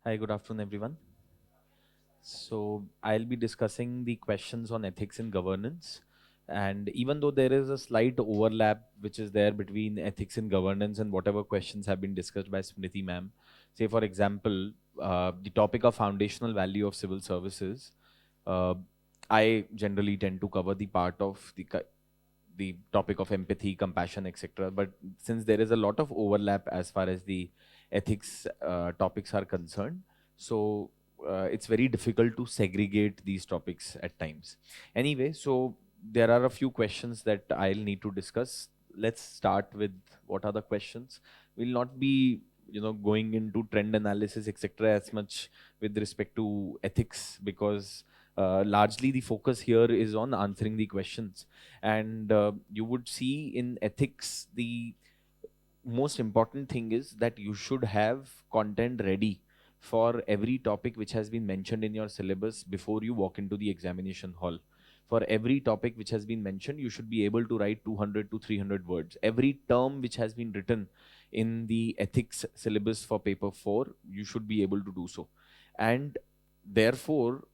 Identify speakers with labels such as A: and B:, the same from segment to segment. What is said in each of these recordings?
A: Hi, good afternoon, everyone. So I'll be discussing the questions on ethics in governance. And even though there is a slight overlap which is there between ethics in governance and whatever questions have been discussed by Smriti ma'am, say for example, the topic of foundational value of civil services, uh, I generally tend to cover the part of the topic of empathy, compassion, etc. But since there is a lot of overlap as far as the ethics topics are concerned, so it's very difficult to segregate these topics at times. Anyway, so there are a few questions that I'll need to discuss. Let's start with what are the questions. We'll not be going into trend analysis, etc. as much with respect to ethics, because largely the focus here is on answering the questions. And you would see in ethics, the most important thing is that you should have content ready for every topic which has been mentioned in your syllabus before you walk into the examination hall. For every topic which has been mentioned, you should be able to write 200 to 300 words. Every term which has been written in the ethics syllabus for paper 4, you should be able to do so. And therefore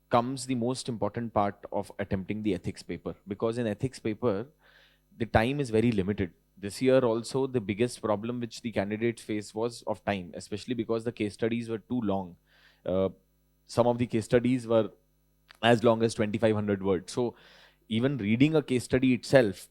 A: comes the most important part of attempting the ethics paper, because in ethics paper the time is very limited. This year also, the biggest problem which the candidates faced was of time, especially because the case studies were too long. uh, some of the case studies were as long as 2500 words, so even reading a case study itself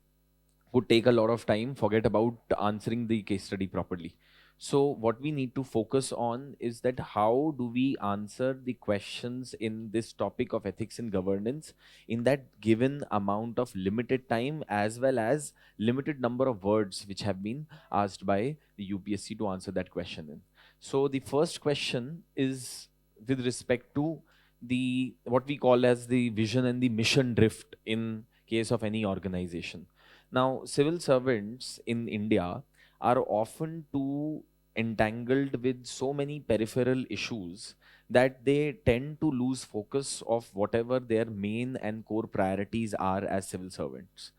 A: would take a lot of time, forget about answering the case study properly. So what we need to focus on is that how do we answer the questions in this topic of ethics and governance in that given amount of limited time, as well as limited number of words which have been asked by the UPSC to answer that question in. So the first question is with respect to the what we call as the vision and the mission drift in case of any organization. Now, civil servants in India are often too entangled with so many peripheral issues that they tend to lose focus of whatever their main and core priorities are as civil servants.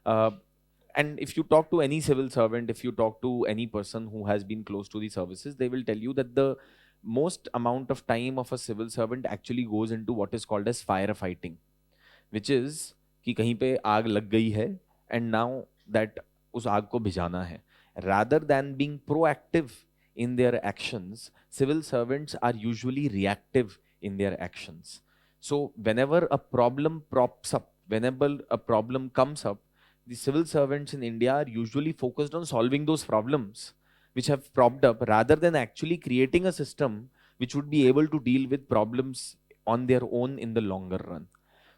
A: Uh, and if you talk to any civil servant, if you talk to any person who has been close to the services, they will tell you that the most amount of time of a civil servant actually goes into what is called as firefighting, which is कि कहीं पे आग लग गई है and now that उस आग को भिजाना है. Rather than being proactive in their actions, civil servants are usually reactive in their actions. So whenever a problem props up, whenever a problem comes up, the civil servants in India are usually focused on solving those problems which have propped up, rather than actually creating a system which would be able to deal with problems on their own in the longer run.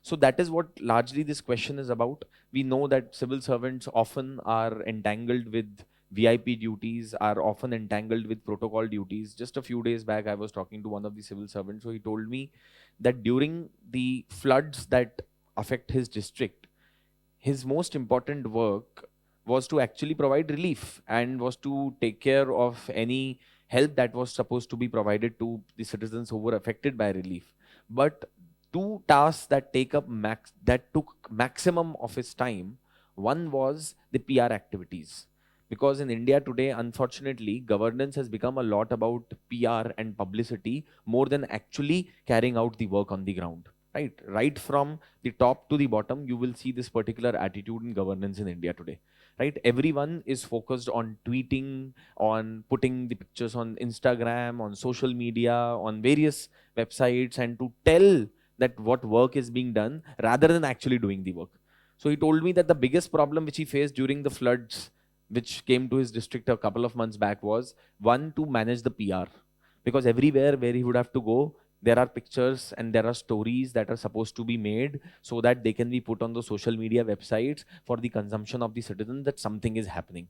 A: So that is what largely this question is about. We know that civil servants often are entangled with VIP duties, are often entangled with protocol duties. Just a few days back, I was talking to one of the civil servants, so he told me that during the floods that affect his district, his most important work was to actually provide relief and was to take care of any help that was supposed to be provided to the citizens who were affected by relief. But two tasks that took maximum of his time, one was the PR activities, because in India today, unfortunately, governance has become a lot about PR and publicity more than actually carrying out the work on the ground. Right from the top to the bottom, you will see this particular attitude in governance in India today. Right, everyone is focused on tweeting, on putting the pictures on Instagram, on social media, on various websites, and to tell that what work is being done rather than actually doing the work. So he told me that the biggest problem which he faced during the floods which came to his district a couple of months back was one, to manage the PR, because everywhere where he would have to go, there are pictures and there are stories that are supposed to be made so that they can be put on the social media websites for the consumption of the citizens that something is happening.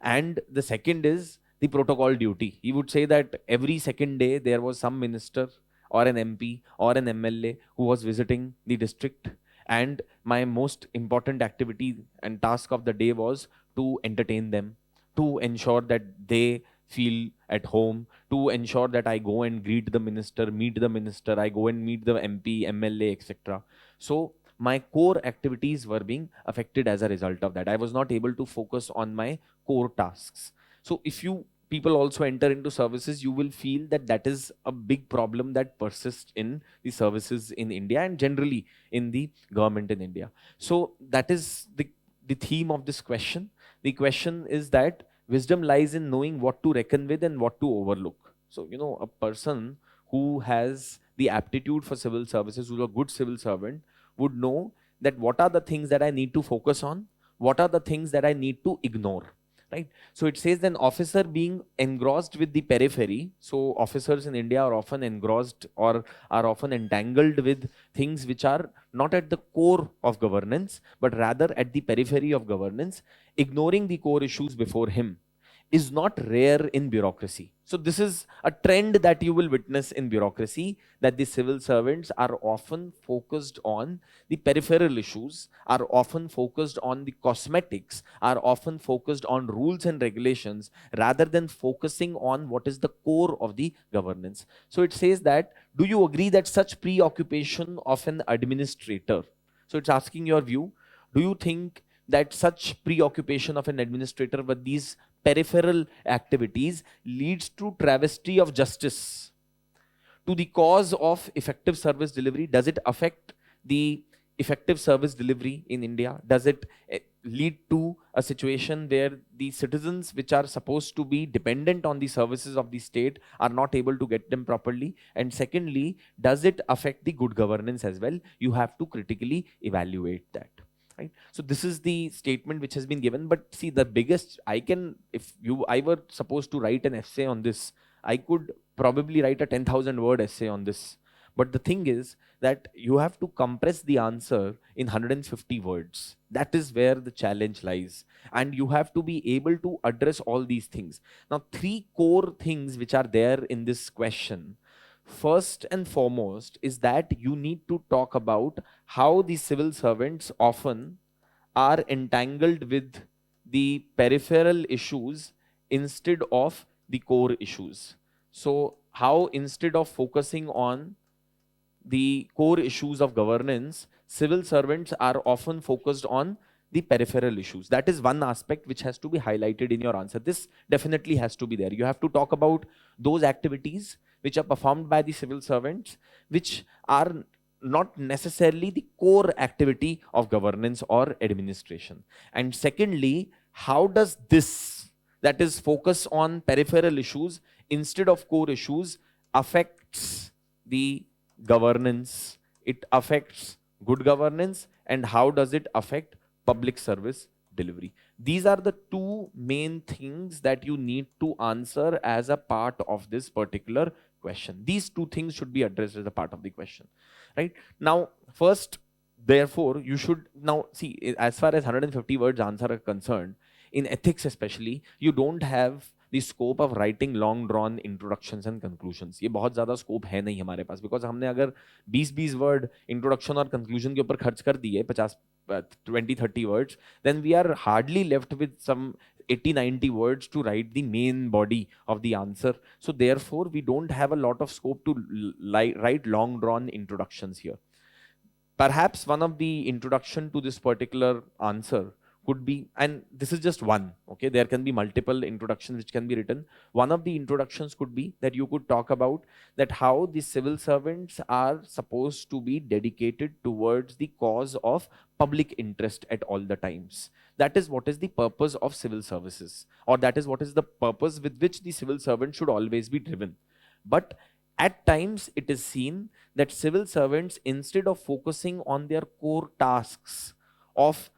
A: And the second is the protocol duty. He would say that every second day there was some minister or an MP or an MLA who was visiting the district, and my most important activity and task of the day was to entertain them, to ensure that they feel at home, to ensure that I go and greet the minister, meet the minister, I go and meet the MP, MLA, etc. So my core activities were being affected as a result of that. I was not able to focus on my core tasks. So if you people also enter into services, you will feel that that is a big problem that persists in the services in India and generally in the government in India. So that is the theme of this question. The question is that wisdom lies in knowing what to reckon with and what to overlook. So, a person who has the aptitude for civil services, who's a good civil servant, would know that what are the things that I need to focus on, what are the things that I need to ignore. Right. So it says an officer being engrossed with the periphery. So officers in India are often engrossed or are often entangled with things which are not at the core of governance, but rather at the periphery of governance, ignoring the core issues before him, is not rare in bureaucracy. So this is a trend that you will witness in bureaucracy, that the civil servants are often focused on the peripheral issues, are often focused on the cosmetics, are often focused on rules and regulations, rather than focusing on what is the core of the governance. So it says that, do you agree that such preoccupation of an administrator, so it's asking your view, do you think that such preoccupation of an administrator with these peripheral activities leads to travesty of justice to the cause of effective service delivery? Does it affect the effective service delivery in India? Does it lead to a situation where the citizens which are supposed to be dependent on the services of the state are not able to get them properly? And secondly, does it affect the good governance as well? You have to critically evaluate that. Right? So this is the statement which has been given. But see, the biggest, if I were supposed to write an essay on this, I could probably write a 10,000 word essay on this. But the thing is that you have to compress the answer in 150 words. That is where the challenge lies. And you have to be able to address all these things. Now, 3 core things which are there in this question. First and foremost is that you need to talk about how the civil servants often are entangled with the peripheral issues instead of the core issues. So how, instead of focusing on the core issues of governance, civil servants are often focused on the peripheral issues. That is one aspect which has to be highlighted in your answer. This definitely has to be there. You have to talk about those activities which are performed by the civil servants, which are not necessarily the core activity of governance or administration. And secondly, how does this, that is focus on peripheral issues instead of core issues, affects the governance, it affects good governance, and how does it affect public service delivery? These are the 2 main things that you need to answer as a part of this particular question. These 2 things should be addressed as a part of the question. Right? Now, first, therefore, you should now see, as far as 150 words answer are concerned, in ethics especially, you don't have the scope of writing long drawn introductions and conclusions. ये बहुत ज़्यादा scope है नहीं हमारे पास, because हमने अगर 20 word introduction और conclusion के ऊपर खर्च कर दिए 20-30 words, then we are hardly left with some 80-90 words to write the main body of the answer. So therefore, we don't have a lot of scope to write long drawn introductions here. Perhaps one of the introduction to this particular answer could be, and this is just one, okay, there can be multiple introductions which can be written. One of the introductions could be that you could talk about that how the civil servants are supposed to be dedicated towards the cause of public interest at all the times. That is what is the purpose of civil services, or that is what is the purpose with which the civil servant should always be driven. But at times it is seen that civil servants, instead of focusing on their core tasks of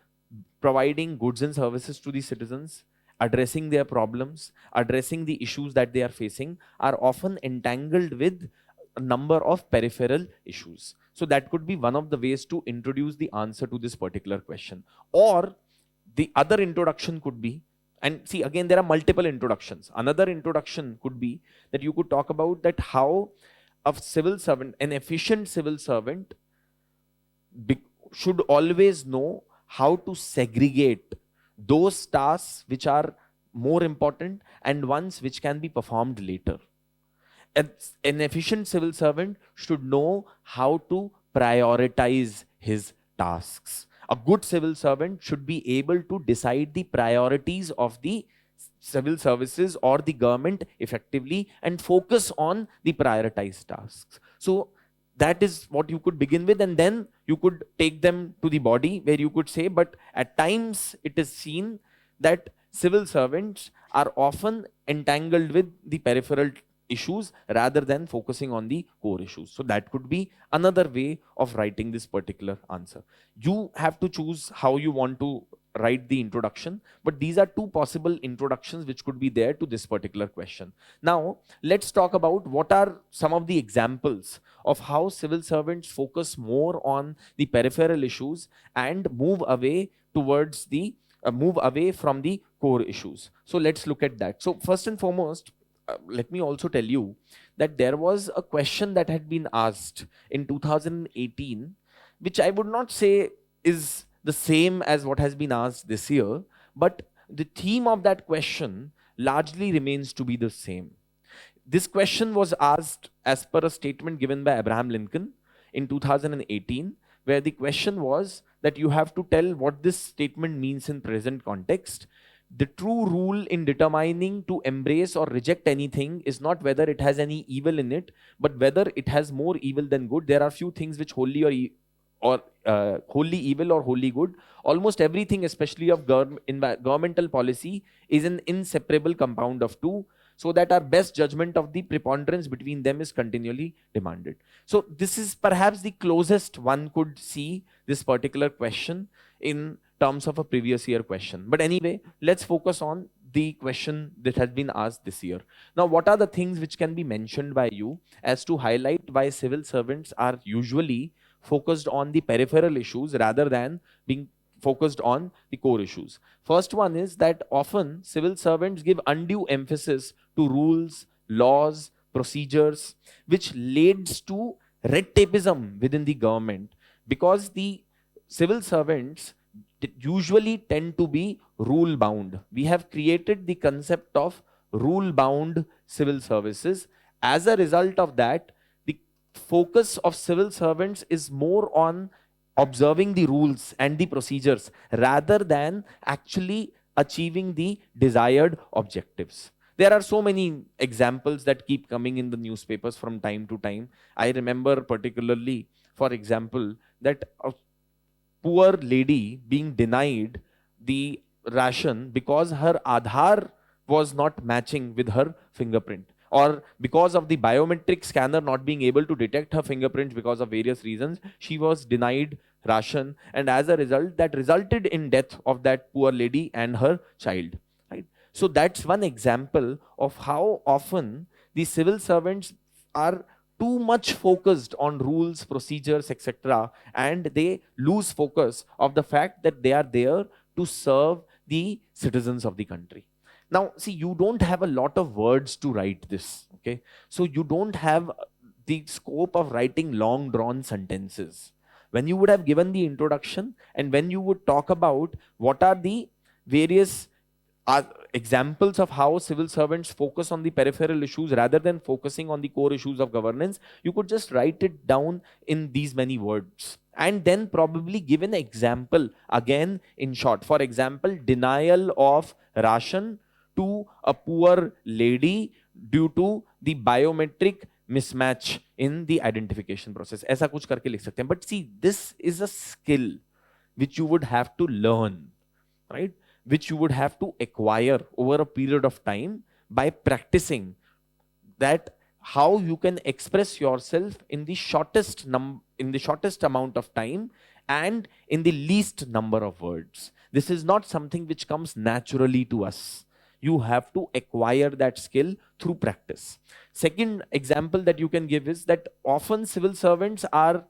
A: providing goods and services to the citizens, addressing their problems, addressing the issues that they are facing, are often entangled with a number of peripheral issues. So that could be one of the ways to introduce the answer to this particular question. Or the other introduction could be, and see, again, there are multiple introductions. Another introduction could be that you could talk about that how a civil servant, an efficient civil servant, should always know how to segregate those tasks which are more important and ones which can be performed later. An efficient civil servant should know how to prioritize his tasks. A good civil servant should be able to decide the priorities of the civil services or the government effectively and focus on the prioritized tasks. So that is what you could begin with, and then you could take them to the body where you could say, but at times it is seen that civil servants are often entangled with the peripheral issues rather than focusing on the core issues. So that could be another way of writing this particular answer. You have to choose how you want to write the introduction, but these are two possible introductions which could be there to this particular question. Now, let's talk about what are some of the examples of how civil servants focus more on the peripheral issues and move away towards the move away from the core issues. So let's look at that. So first and foremost, let me also tell you that there was a question that had been asked in 2018, which I would not say is the same as what has been asked this year, but the theme of that question largely remains to be the same. This question was asked as per a statement given by Abraham Lincoln in 2018, where the question was that you have to tell what this statement means in present context. The true rule in determining to embrace or reject anything is not whether it has any evil in it, but whether it has more evil than good. There are few things which wholly evil or wholly good. Almost everything, especially of governmental policy, is an inseparable compound of two, so that our best judgment of the preponderance between them is continually demanded. So this is perhaps the closest one could see this particular question in terms of a previous year question. But anyway, let's focus on the question that has been asked this year. Now, what are the things which can be mentioned by you as to highlight why civil servants are usually focused on the peripheral issues rather than being focused on the core issues? First one is that often civil servants give undue emphasis to rules, laws, procedures, which leads to red tapeism within the government, because the civil servants usually tend to be rule bound. We have created the concept of rule bound civil services. As a result of that, the focus of civil servants is more on observing the rules and the procedures rather than actually achieving the desired objectives. There are so many examples that keep coming in the newspapers from time to time. I remember particularly, for example, that a poor lady being denied the ration because her Aadhaar was not matching with her fingerprint, or because of the biometric scanner not being able to detect her fingerprints because of various reasons, she was denied ration, and as a result, that resulted in death of that poor lady and her child. Right? So that's one example of how often the civil servants are too much focused on rules, procedures, etc., and they lose focus of the fact that they are there to serve the citizens of the country. Now, see, you don't have a lot of words to write this, okay? So you don't have the scope of writing long drawn sentences. When you would have given the introduction and when you would talk about what are the various examples of how civil servants focus on the peripheral issues rather than focusing on the core issues of governance, you could just write it down in these many words and then probably give an example again in short. For example, denial of ration to a poor lady due to the biometric mismatch in the identification process. ऐसा कुछ करके लिख सकते हैं. But see, this is a skill which you would have to learn, right? Which you would have to acquire over a period of time by practicing that, how you can express yourself in the shortest amount of time and in the least number of words. This is not something which comes naturally to us. You have to acquire that skill through practice. Second example that you can give is that often civil servants are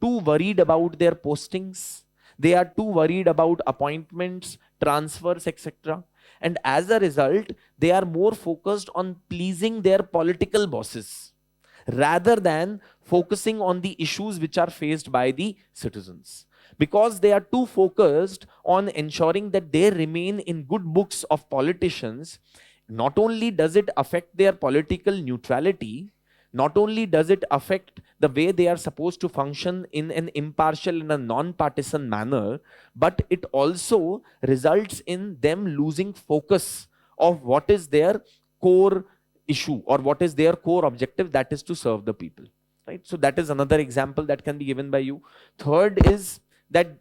A: too worried about their postings. They are too worried about appointments, transfers, etc. And as a result, they are more focused on pleasing their political bosses rather than focusing on the issues which are faced by the citizens. Because they are too focused on ensuring that they remain in good books of politicians, not only does it affect their political neutrality, not only does it affect the way they are supposed to function in an impartial and a non-partisan manner, but it also results in them losing focus of what is their core issue or what is their core objective, that is to serve the people. Right? So that is another example that can be given by you. Third is that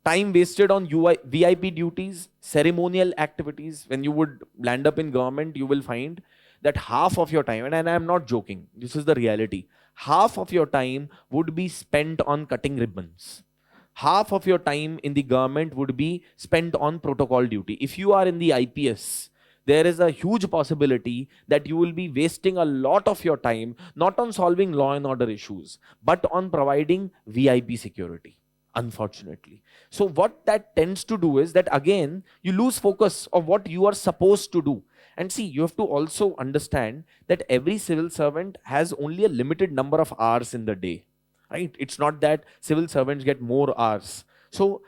A: time wasted on VIP duties, ceremonial activities. When you would land up in government, you will find that half of your time, and I am not joking, this is the reality, half of your time would be spent on cutting ribbons. Half of your time in the government would be spent on protocol duty. If you are in the IPS, there is a huge possibility that you will be wasting a lot of your time not on solving law and order issues, but on providing VIP security, unfortunately. So what that tends to do is that, again, you lose focus of what you are supposed to do. And see, you have to also understand that every civil servant has only a limited number of hours in the day, right? It's not that civil servants get more hours. So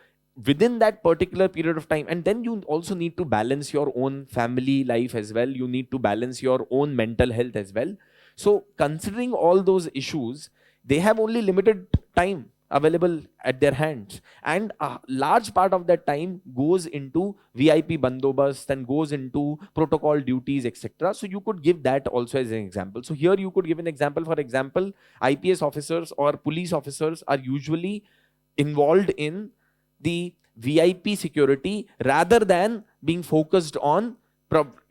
A: within that particular period of time, and then you also need to balance your own family life as well. You need to balance your own mental health as well. So considering all those issues, they have only limited time available at their hands, and a large part of that time goes into VIP bandobast and goes into protocol duties, etc. So you could give that also as an example. So here you could give an example. For example, IPS officers or police officers are usually involved in the VIP security rather than being focused on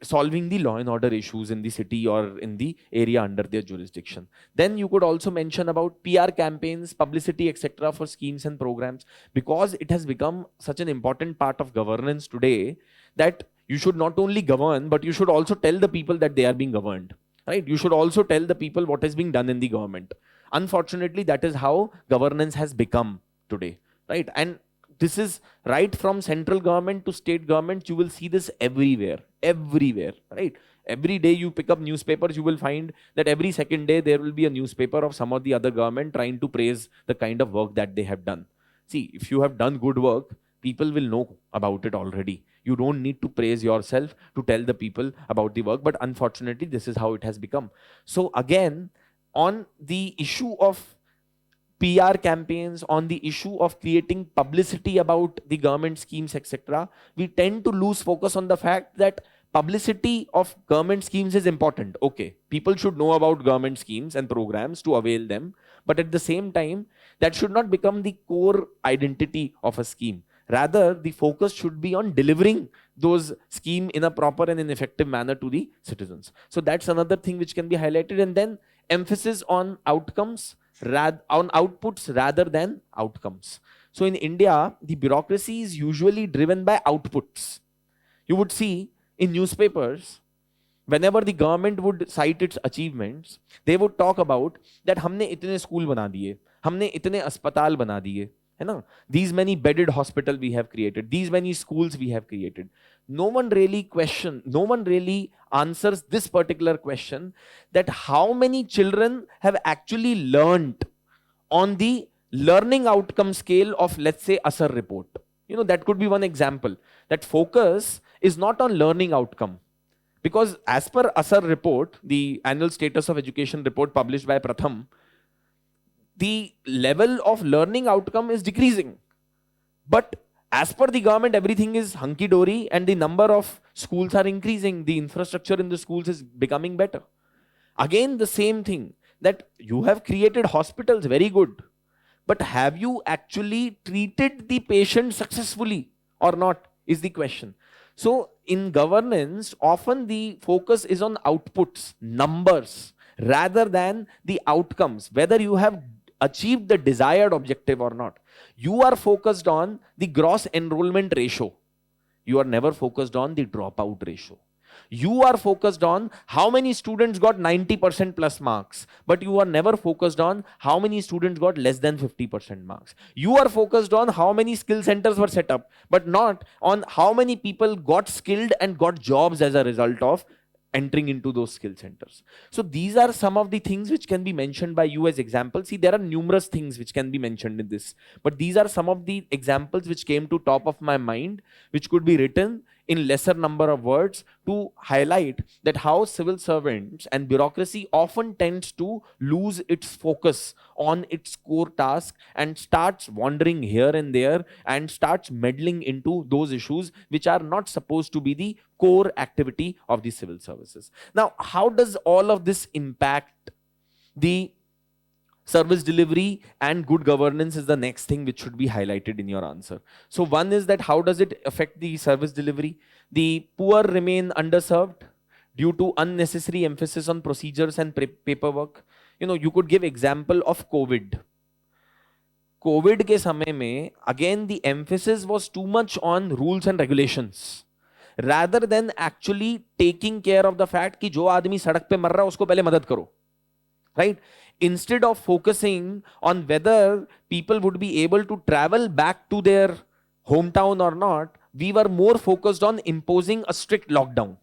A: solving the law and order issues in the city or in the area under their jurisdiction. Then you could also mention about PR campaigns, publicity, etc. for schemes and programs, because it has become such an important part of governance today that you should not only govern, but you should also tell the people that they are being governed, right? You should also tell the people what is being done in the government. Unfortunately, that is how governance has become today, right? And this is right from central government to state government. You will see this everywhere, right? Every day you pick up newspapers, you will find that every second day there will be a newspaper of some or the other government trying to praise the kind of work that they have done. See, if you have done good work, people will know about it already. You don't need to praise yourself to tell the people about the work, but unfortunately, this is how it has become. So again, on the issue of PR campaigns, on the issue of creating publicity about the government schemes, etc., we tend to lose focus on the fact that publicity of government schemes is important. Okay, people should know about government schemes and programs to avail them, but at the same time, that should not become the core identity of a scheme. Rather, the focus should be on delivering those schemes in a proper and an effective manner to the citizens. So that's another thing which can be highlighted. And then emphasis on outcomes, on outputs rather than outcomes. So in India, the bureaucracy is usually driven by outputs. You would see in newspapers, whenever the government would cite its achievements, they would talk about that हमने इतने school बना दिए, हमने इतने अस्पताल बना दिए, है ना? These many bedded hospital we have created, these many schools we have created. No one really answers this particular question, that how many children have actually learned on the learning outcome scale of, let's say, Csr report. You know, that could be one example. That focus is not on learning outcome. Because as per Csr report, the annual status of education report published by Pratham, the level of learning outcome is decreasing. But as per the government, everything is hunky-dory and the number of schools are increasing. The infrastructure in the schools is becoming better. Again, the same thing, that you have created hospitals, very good. But have you actually treated the patient successfully or not, is the question. So in governance, often the focus is on outputs, numbers, rather than the outcomes, whether you have achieved the desired objective or not. You are focused on the gross enrollment ratio. You are never focused on the dropout ratio. You are focused on how many students got 90% plus marks, but you are never focused on how many students got less than 50% marks. You are focused on how many skill centers were set up, but not on how many people got skilled and got jobs as a result of entering into those skill centers. So these are some of the things which can be mentioned by you as examples. See, there are numerous things which can be mentioned in this, but these are some of the examples which came to top of my mind, which could be written in lesser number of words to highlight that how civil servants and bureaucracy often tends to lose its focus on its core task and starts wandering here and there and starts meddling into those issues which are not supposed to be the core activity of the civil services. Now, how does all of this impact the service delivery? And good governance is the next thing which should be highlighted in your answer. So one is that how does it affect the service delivery? The poor remain underserved due to unnecessary emphasis on procedures and paperwork. You could give example of COVID के समय में, again the emphasis was too much on rules and regulations rather than actually taking care of the fact कि जो आदमी सड़क पे मर रहा है उसको पहले मदद करो, right? Instead of focusing on whether people would be able to travel back to their hometown or not, we were more focused on imposing a strict lockdown,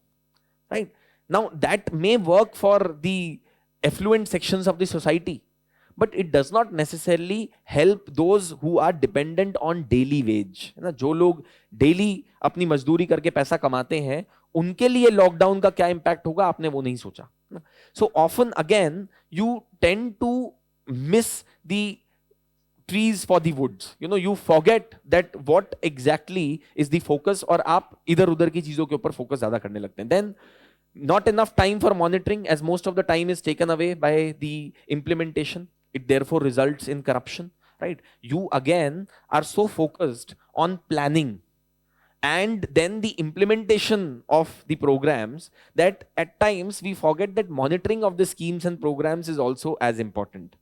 A: right? Now that may work for the affluent sections of the society, but it does not necessarily help those who are dependent on daily wage. है ना, जो लोग daily अपनी मजदूरी करके पैसा कमाते हैं, उनके लिए लॉकडाउन का क्या इम्पैक्ट होगा आपने वो नहीं सोचा. So often again you tend to miss the trees for the woods. You forget that what exactly is the focus, और आप इधर उधर की चीजों के ऊपर फोकस ज्यादा करने लगते हैं. Then not enough time for monitoring, as most of the time is taken away by the implementation. It therefore results in corruption, right? You again are so focused on planning and then the implementation of the programs that at times we forget that monitoring of the schemes and programs is also as important.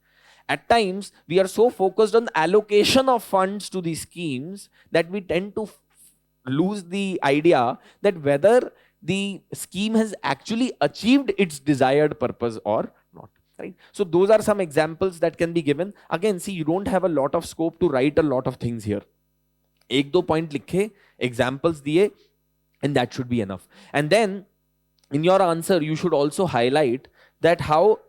A: At times we are so focused on allocation of funds to these schemes that we tend to lose the idea that whether the scheme has actually achieved its desired purpose or not, right? So those are some examples that can be given. Again, see, you don't have a lot of scope to write a lot of things here. एक दो point लिखे, examples दिए, and that should be enough. And then in your answer you should also highlight that how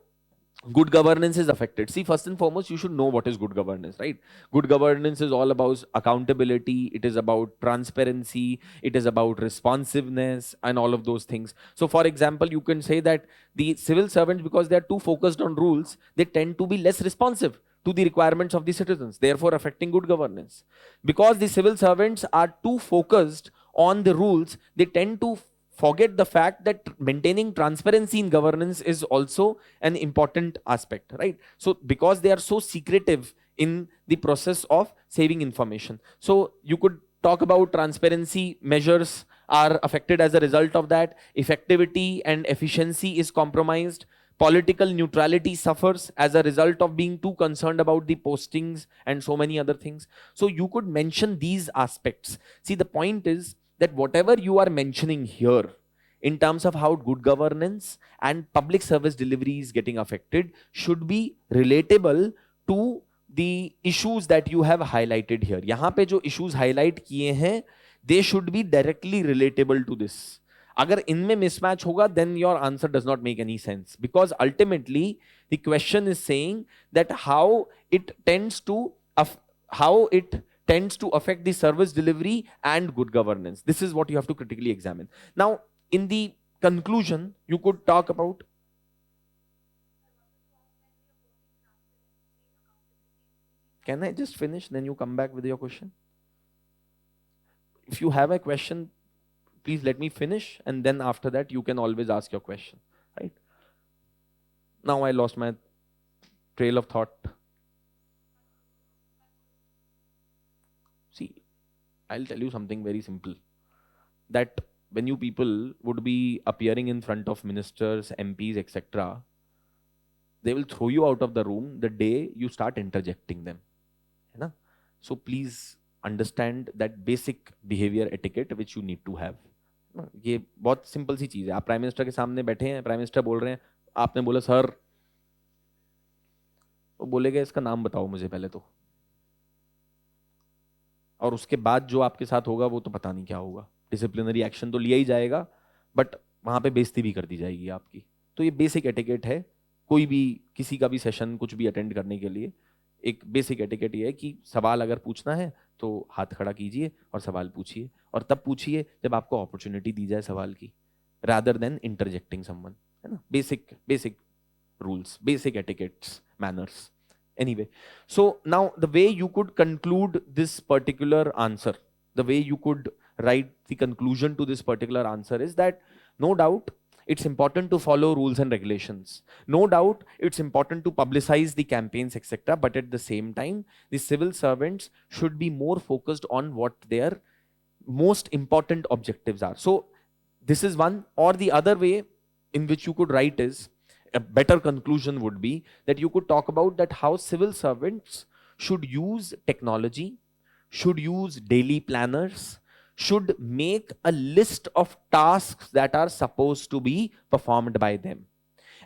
A: good governance is affected. See, first and foremost, you should know what is good governance, right? Good governance is all about accountability, it is about transparency, it is about responsiveness and all of those things. So for example, you can say that the civil servants, because they are too focused on rules, they tend to be less responsive to the requirements of the citizens, therefore affecting good governance. Because the civil servants are too focused on the rules, they tend to forget the fact that maintaining transparency in governance is also an important aspect, right? So because they are so secretive in the process of saving information. So you could talk about transparency measures are affected as a result of that. Effectivity and efficiency is compromised. Political neutrality suffers as a result of being too concerned about the postings and so many other things. So you could mention these aspects. See, the point is that whatever you are mentioning here in terms of how good governance and public service delivery is getting affected should be relatable to the issues that you have highlighted here. यहाँ पे जो issues highlight किए हैं, they should be directly relatable to this. अगर इनमें mismatch होगा, then your answer does not make any sense, because ultimately the question is saying that how it tends to affect the service delivery and good governance. This is what you have to critically examine. Now, in the conclusion, you could talk about. Can I just finish, then you come back with your question? If you have a question, please let me finish, and then after that you can always ask your question, right? Now I lost my trail of thought. See, I'll tell you something very simple, that when you people would be appearing in front of ministers, MPs, etc., they will throw you out of the room the day you start interjecting them. है ना? So please understand that basic behavior etiquette which you need to have. ये बहुत simple सी चीज है. आप prime minister के सामने बैठे हैं, प्राइम मिनिस्टर बोल रहे हैं, आपने बोला सर, वो बोलेगा इसका नाम बताओ मुझे पहले तो, और उसके बाद जो आपके साथ होगा वो तो पता नहीं क्या होगा. डिसिप्लिनरी एक्शन तो लिया ही जाएगा, बट वहां पे बेइज्जती भी कर दी जाएगी आपकी. तो ये बेसिक एटिकेट है. कोई भी किसी का भी सेशन कुछ भी अटेंड करने के लिए एक बेसिक एटिकेट ये है कि सवाल अगर पूछना है तो हाथ खड़ा कीजिए और सवाल पूछिए, और तब पूछिए जब आपको अपॉर्चुनिटी दी जाए सवाल की, रादर देन इंटरजेक्टिंग समवन, है ना. Basic basic rules, basic etiquettes, manners. Anyway, so now the way you could conclude this particular answer, the way you could write the conclusion to this particular answer is that no doubt it's important to follow rules and regulations. No doubt it's important to publicize the campaigns, etc. But at the same time, the civil servants should be more focused on what their most important objectives are. So this is one. Or the other way in which you could write is, a better conclusion would be that you could talk about that how civil servants should use technology, should use daily planners, should make a list of tasks that are supposed to be performed by them,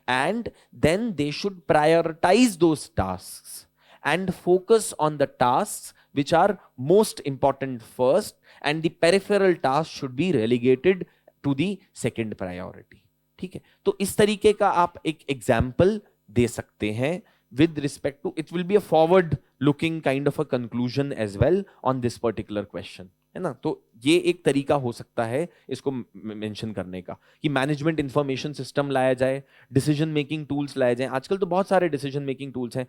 A: and then they should prioritize those tasks and focus on the tasks which are most important first, and the peripheral tasks should be relegated to the second priority. ठीक है, तो इस तरीके का आप एक example दे सकते हैं with respect to, it will be a forward looking kind of a conclusion as well on this particular question, है ना. तो ये एक तरीका हो सकता है इसको मेंशन करने का कि मैनेजमेंट इंफॉर्मेशन सिस्टम लाया जाए, डिसीजन मेकिंग टूल्स लाए जाए. आजकल तो बहुत सारे डिसीजन मेकिंग टूल्स हैं.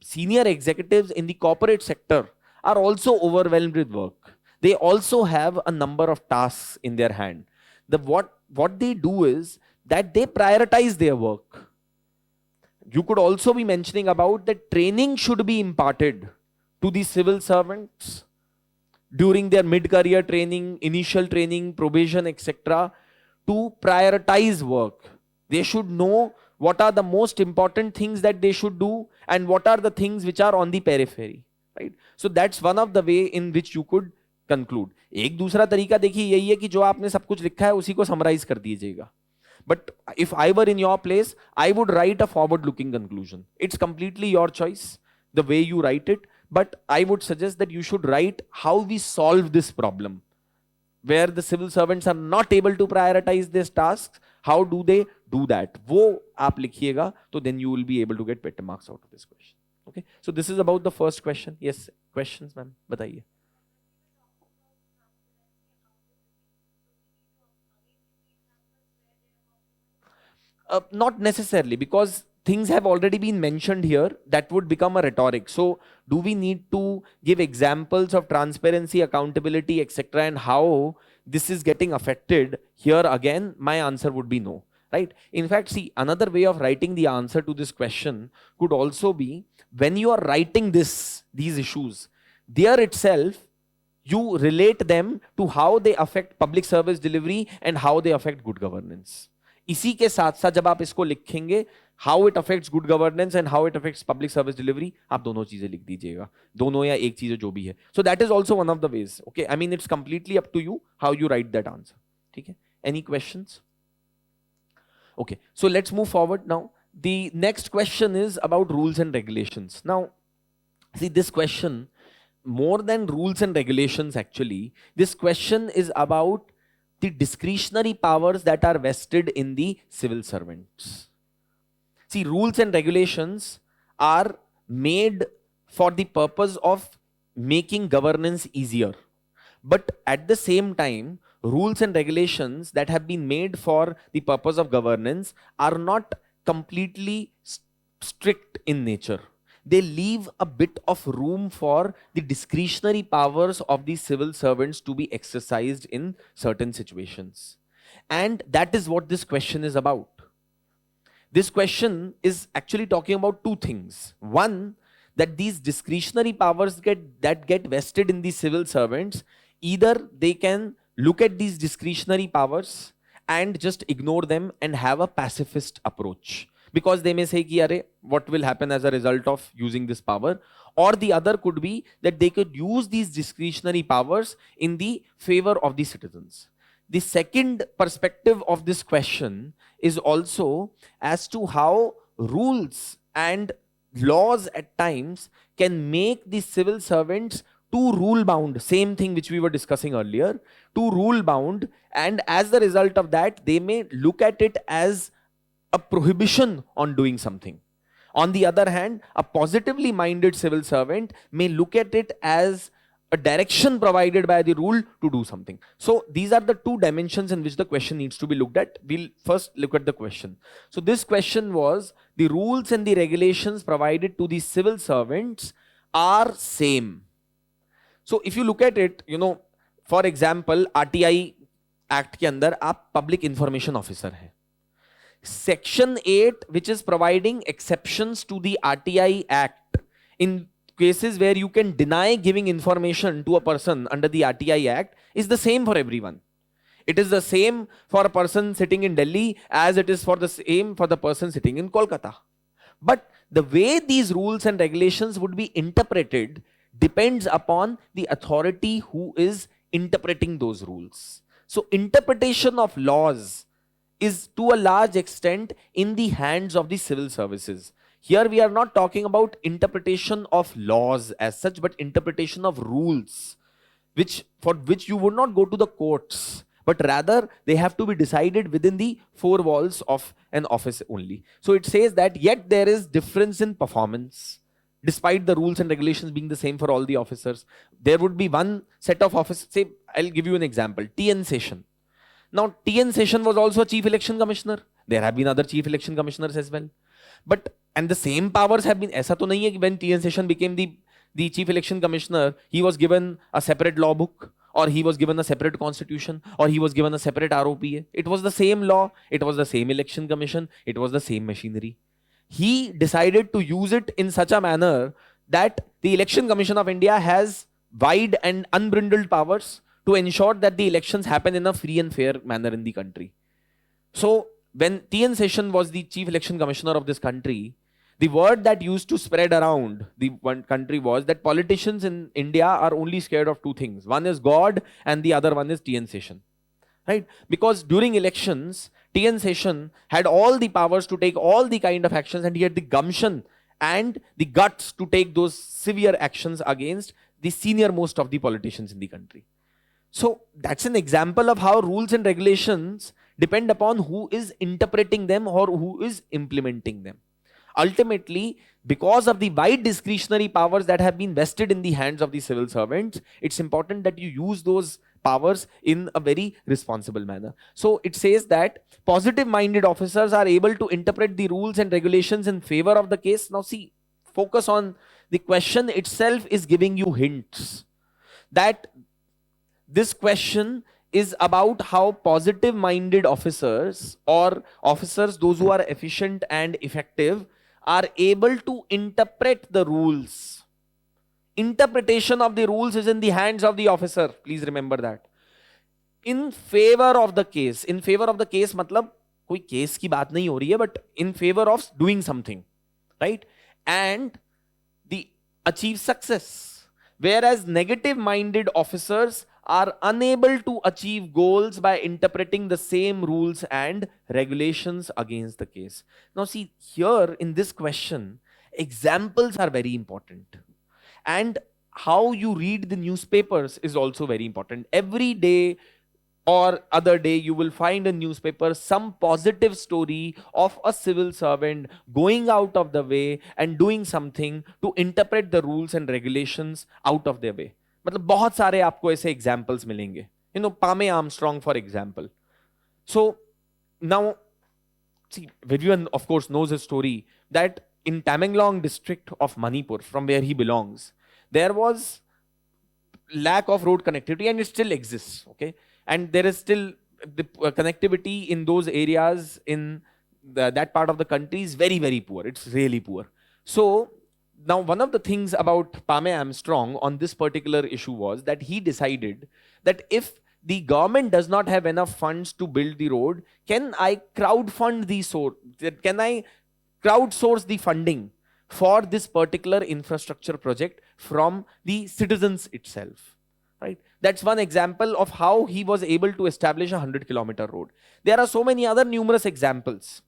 A: Senior executives in the corporate sector are also overwhelmed with work. They also have a number of tasks in their hand. What they do is that they prioritize their work. You could also be mentioning about that training should be imparted to the civil servants during their mid-career training, initial training, probation, etc. to prioritize work. They should know what are the most important things that they should do and what are the things which are on the periphery. Right? So that's one of the way in which you could conclude. एक दूसरा तरीका देखिए यही है कि जो आपने सब कुछ लिखा है उसी को समराइज कर दीजिएगा. But if I were in your place, I would write a forward-looking conclusion. It's completely your choice, the way you write it. But I would suggest that you should write how we solve this problem, where the civil servants are not able to prioritize these tasks. How do they do that? वो आप लिखिएगा, तो then you will be able to get better marks out of this question. Okay. So this is about the first question. Yes, questions, ma'am. बताइए. Not necessarily, because things have already been mentioned here. That would become a rhetoric. So do we need to give examples of transparency, accountability, etc., and how this is getting affected? Here again, my answer would be no. Right? In fact, see, another way of writing the answer to this question could also be, when you are writing these issues, there itself, you relate them to how they affect public service delivery and how they affect good governance. इसी के साथ साथ जब आप इसको लिखेंगे, how it affects good governance and how it affects public service delivery, आप दोनों चीजें लिख दीजिएगा, दोनों या एक चीज जो भी है. So that is also one of the ways. Okay, I mean it's completely up to you how you write that answer. ठीक है, any questions? Okay, so let's move forward now. The next question is about rules and regulations. Now see this question, more than rules and regulations, actually this question is about the discretionary powers that are vested in the civil servants. See, rules and regulations are made for the purpose of making governance easier, but at the same time, rules and regulations that have been made for the purpose of governance are not completely strict in nature. They leave a bit of room for the discretionary powers of the civil servants to be exercised in certain situations. And that is what this question is about. This question is actually talking about two things. One, that these discretionary powers that get vested in the civil servants, either they can look at these discretionary powers and just ignore them and have a pacifist approach, because they may say ki are what will happen as a result of using this power. Or the other could be that they could use these discretionary powers in the favor of the citizens. The second perspective of this question is also as to how rules and laws at times can make the civil servants too rule bound, same thing which we were discussing earlier, too rule bound, and as the result of that they may look at it as a prohibition on doing something. On the other hand, a positively minded civil servant may look at it as a direction provided by the rule to do something. So these are the two dimensions in which the question needs to be looked at. We'll first look at the question. So this question was, the rules and the regulations provided to the civil servants are same. So if you look at it, for example, RTI Act के अंदर आप public information officer हैं. Section 8, which is providing exceptions to the RTI Act in cases where you can deny giving information to a person under the RTI Act, is the same for everyone. It is the same for a person sitting in Delhi as it is for the same for the person sitting in Kolkata. But the way these rules and regulations would be interpreted depends upon the authority who is interpreting those rules. So interpretation of laws is to a large extent in the hands of the civil services. Here we are not talking about interpretation of laws as such, but interpretation of rules, for which you would not go to the courts, but rather they have to be decided within the four walls of an office only. So it says that yet there is difference in performance. Despite the rules and regulations being the same for all the officers, there would be one set of officers. Say, I'll give you an example, TN Session. Now, TN Session was also a chief election commissioner. There have been other chief election commissioners as well. And the same powers have been, aisa to nahi hai ki when TN Session became the chief election commissioner, he was given a separate law book, or he was given a separate constitution, or he was given a separate ROPA. It was the same law, it was the same election commission, it was the same machinery. He decided to use it in such a manner that the Election Commission of India has wide and unbridled powers to ensure that the elections happen in a free and fair manner in the country. So when TN Session was the chief election commissioner of this country, the word that used to spread around the one country was that politicians in India are only scared of two things. One is God and the other one is TN Session. Right? Because during elections, TN Session had all the powers to take all the kind of actions, and he had the gumption and the guts to take those severe actions against the senior most of the politicians in the country. So that's an example of how rules and regulations depend upon who is interpreting them or who is implementing them. Ultimately, because of the wide discretionary powers that have been vested in the hands of the civil servants, it's important that you use those powers in a very responsible manner. So it says that positive-minded officers are able to interpret the rules and regulations in favor of the case. Now see, focus on the question itself is giving you hints that this question is about how positive-minded officers, or officers, those who are efficient and effective, are able to interpret the rules. Interpretation of the rules is in the hands of the officer. Please remember that. In favor of the case. In favor of the case मतलब कोई case की बात नहीं हो रही है, but in favor of doing something, right? And the achieve success. Whereas negative-minded officers are unable to achieve goals by interpreting the same rules and regulations against the case. Now see, here in this question, examples are very important. And how you read the newspapers is also very important. Every day or other day, you will find in newspaper some positive story of a civil servant going out of the way and doing something to interpret the rules and regulations out of their way. मतलब बहुत सारे आपको ऐसे examples मिलेंगे. Pame Armstrong, for example. So now, see, everyone of course knows his story that in Tamenglong district of Manipur, from where he belongs, there was lack of road connectivity, and it still exists, okay? And there is still the connectivity in those areas in that part of the country is very, very poor. It's really poor. So now one of the things about Pame Armstrong on this particular issue was that he decided that if the government does not have enough funds to build the road, can I crowdfund can I crowdsource the funding for this particular infrastructure project from the citizens itself, right? That's one example of how he was able to establish a 100-kilometer road. There are so many other numerous examples.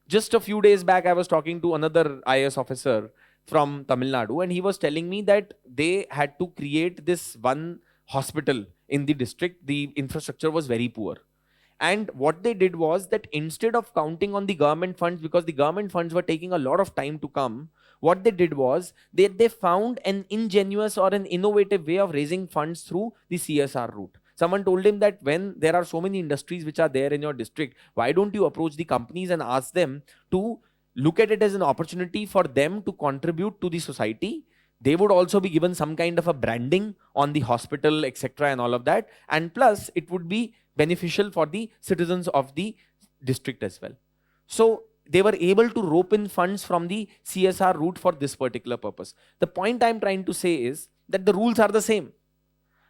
A: Just a few days back, I was talking to another IAS officer from Tamil Nadu, and he was telling me that they had to create this one hospital in the district. The infrastructure was very poor. And what they did was that instead of counting on the government funds, because the government funds were taking a lot of time to come,
B: what they did was they found an ingenious or an innovative way of raising funds through the CSR route. Someone told him that when there are so many industries which are there in your district, why don't you approach the companies and ask them to look at it as an opportunity for them to contribute to the society. They would also be given some kind of a branding on the hospital, etc. and all of that. And plus, it would be beneficial for the citizens of the district as well. So they were able to rope in funds from the CSR route for this particular purpose. The point I'm trying to say is that the rules are the same.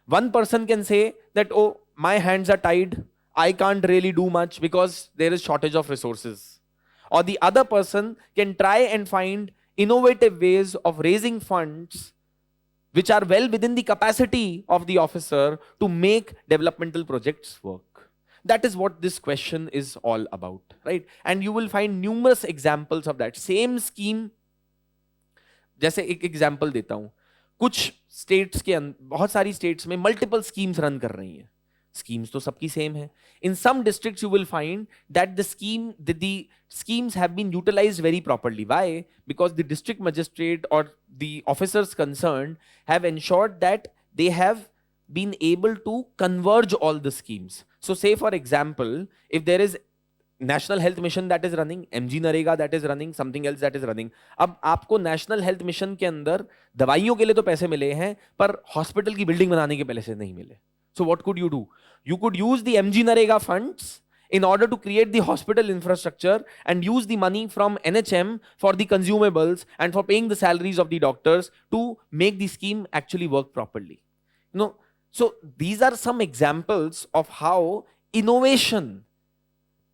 B: One person can say that, oh, my hands are tied, I can't really do much because there is shortage of resources. Or the other person can try and find innovative ways of raising funds which are well within the capacity of the officer to make developmental projects work. That is what this question is all about, right? And you will find numerous examples of that. Same scheme, जैसे एक example देता हूं, कुछ states के बहुत सारी states में multiple schemes run कर रही हैं. Schemes तो सबकी सेम है. In some districts you will find that the schemes have been utilized very properly. Why? Because the district magistrate or the officers concerned have ensured that they have been able to converge all the schemes. So say for example, if there is National Health Mission that is running, MG Narega that is running, something else that is running. अब आपको National Health Mission के अंदर दवाइयों के लिए तो पैसे मिले हैं, पर हॉस्पिटल की बिल्डिंग बनाने के पैसे नहीं मिले. So what could you do? You could use the MG Narega funds in order to create the hospital infrastructure and use the money from NHM for the consumables and for paying the salaries of the doctors to make the scheme actually work properly. You know, so these are some examples of how innovation,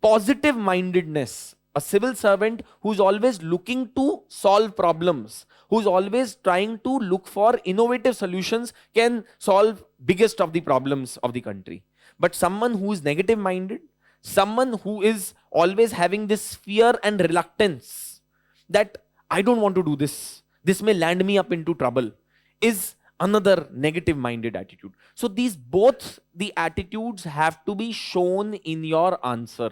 B: positive mindedness, a civil servant who's always looking to solve problems, who's always trying to look for innovative solutions, can solve biggest of the problems of the country. But someone who is negative minded, someone who is always having this fear and reluctance that I don't want to do this may land me up into trouble, is another negative minded attitude. So these both the attitudes have to be shown in your answer,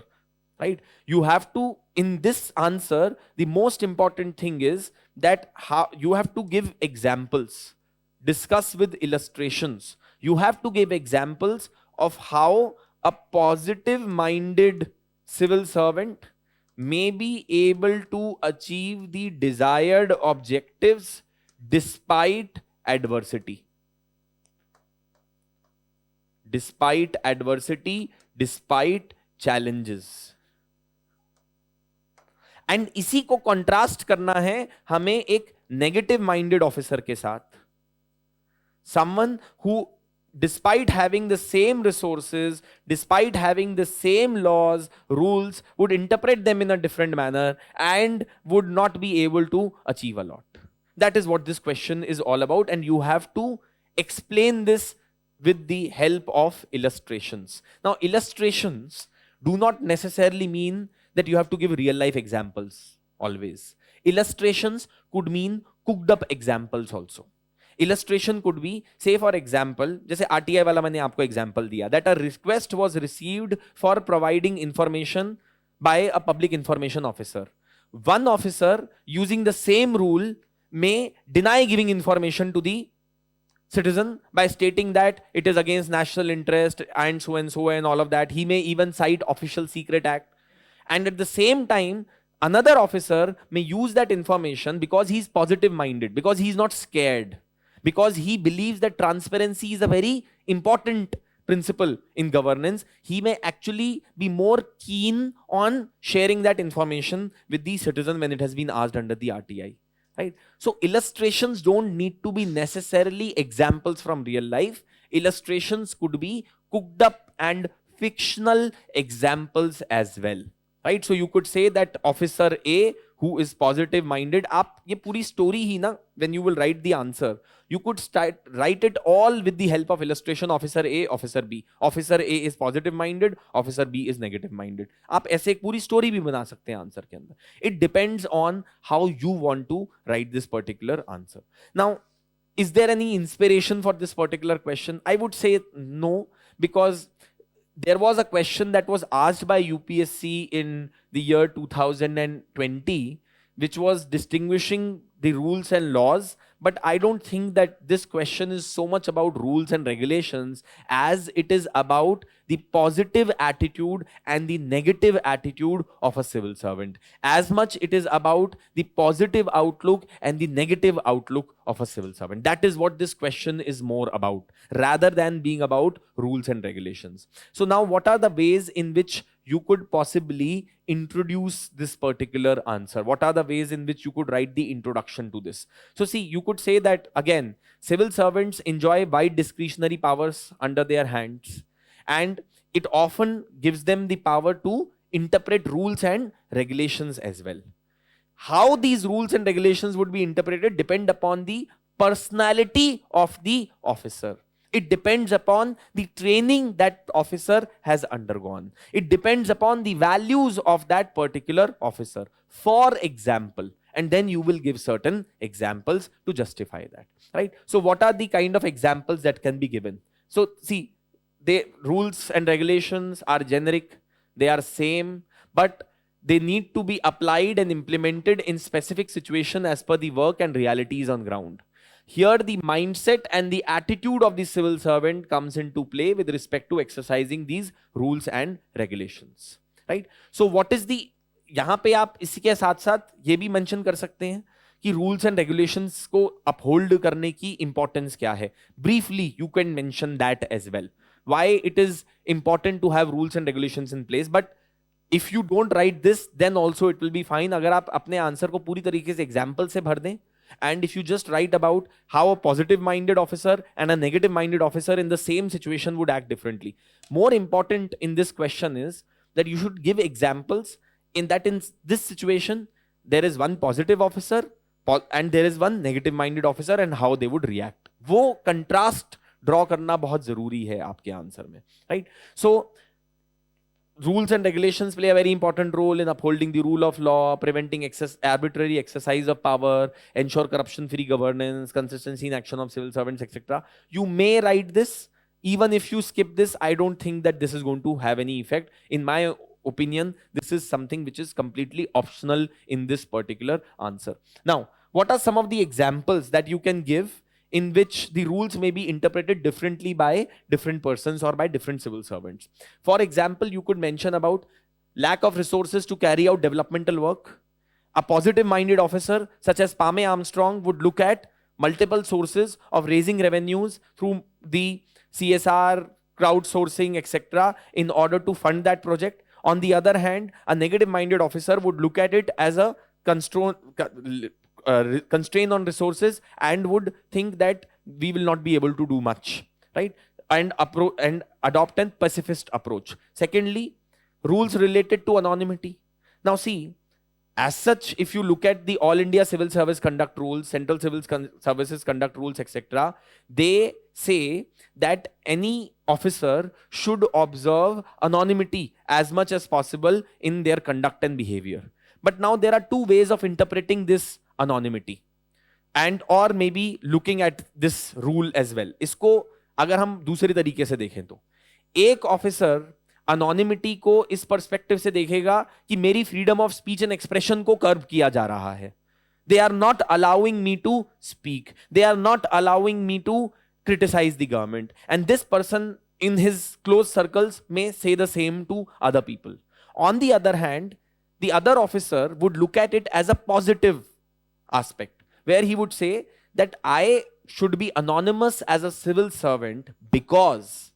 B: right? You have to, in this answer, the most important thing is that how you have to give examples, discuss with illustrations. You have to give examples of how a positive minded civil servant may be able to achieve the desired objectives despite adversity. Despite adversity, despite challenges. And इसी को contrast करना है हमें एक negative minded officer के साथ. Someone who, despite having the same resources, despite having the same laws, rules, would interpret them in a different manner and would not be able to achieve a lot. That is what this question is all about, and you have to explain this with the help of illustrations. Now, illustrations do not necessarily mean that you have to give real life examples always. Illustrations could mean cooked up examples also. Illustration could be, say for example, जैसे RTI वाला मैंने आपको example दिया, that a request was received for providing information by a public information officer. One officer using the same rule may deny giving information to the citizen by stating that it is against national interest and so and all of that. He may even cite Official Secret Act. And at the same time, another officer may use that information because he's positive minded, because he's not scared, because he believes that transparency is a very important principle in governance. He may actually be more keen on sharing that information with the citizen when it has been asked under the RTI. Right? So illustrations don't need to be necessarily examples from real life. Illustrations could be cooked up and fictional examples as well. Right? So you could say that Officer A, who is positive minded, आप ये पूरी story ही ना, when you will write the answer, you could write it all with the help of illustration. Officer A, Officer B. Officer A is positive minded, Officer B is negative minded. आप ऐसे एक पूरी story भी बना सकते हैं answer के अंदर. It depends on how you want to write this particular answer. Now, is there any inspiration for this particular question? I would say no, because there was a question that was asked by UPSC in the year 2020, which was distinguishing the rules and laws, but I don't think that this question is so much about rules and regulations as it is about the positive attitude and the negative attitude of a civil servant. As much it is about the positive outlook and the negative outlook of a civil servant. That is what this question is more about, rather than being about rules and regulations. So now, what are the ways in which you could possibly introduce this particular answer? What are the ways in which you could write the introduction to this? So see, you could say that again, civil servants enjoy wide discretionary powers under their hands, and it often gives them the power to interpret rules and regulations as well. How these rules and regulations would be interpreted depend upon the personality of the officer. It depends upon the training that officer has undergone. It depends upon the values of that particular officer. For example, and then you will give certain examples to justify that, right? So what are the kind of examples that can be given? So see, the rules and regulations are generic, they are same, but they need to be applied and implemented in specific situation as per the work and realities on ground. Here the mindset and the attitude of the civil servant comes into play with respect to exercising these rules and regulations, right? So what is the, यहाँ पे आप इसी के साथ साथ ये भी mention कर सकते हैं कि रूल्स एंड रेगुलेशंस को अपहोल्ड करने की इंपॉर्टेंस क्या है. Briefly you can mention that as well, why it is important to have rules and regulations in place. But if you don't write this then also it will be fine. अगर आप अपने answer को पूरी तरीके से example से भर दें, and if you just write about how a positive minded officer and a negative minded officer in the same situation would act differently. More important in this question is that you should give examples in this situation there is one positive officer and there is one negative minded officer and how they would react. वो contrast draw करना बहुत जरूरी है आपके answer में, right? So rules and regulations play a very important role in upholding the rule of law, preventing arbitrary exercise of power, ensure corruption-free governance, consistency in action of civil servants, etc. You may write this. Even if you skip this, I don't think that this is going to have any effect. In my opinion, this is something which is completely optional in this particular answer. Now, what are some of the examples that you can give in which the rules may be interpreted differently by different persons or by different civil servants? For example, you could mention about lack of resources to carry out developmental work. A positive-minded officer such as Pame Armstrong would look at multiple sources of raising revenues through the CSR, crowdsourcing, etc. in order to fund that project. On the other hand, a negative-minded officer would look at it as a constraint on resources and would think that we will not be able to do much, right? And adopt a pacifist approach. Secondly, rules related to anonymity. Now see, as such, if you look at the All India Civil Service Conduct Rules, Central Civil Services Conduct Rules, etc., they say that any officer should observe anonymity as much as possible in their conduct and behavior. But now there are two ways of interpreting this anonymity and or maybe looking at this rule as well. इसको अगर हम दूसरी तरीके से देखें तो एक officer anonymity को इस पर्सपेक्टिव से देखेगा कि मेरी freedom of speech and expression को कर्व किया जा रहा है. They are not allowing me to speak. They are not allowing me to criticize the government. And this person in his close circles may say the same to other people. On the other hand, the other officer would look at it as a positive aspect, where he would say that I should be anonymous as a civil servant because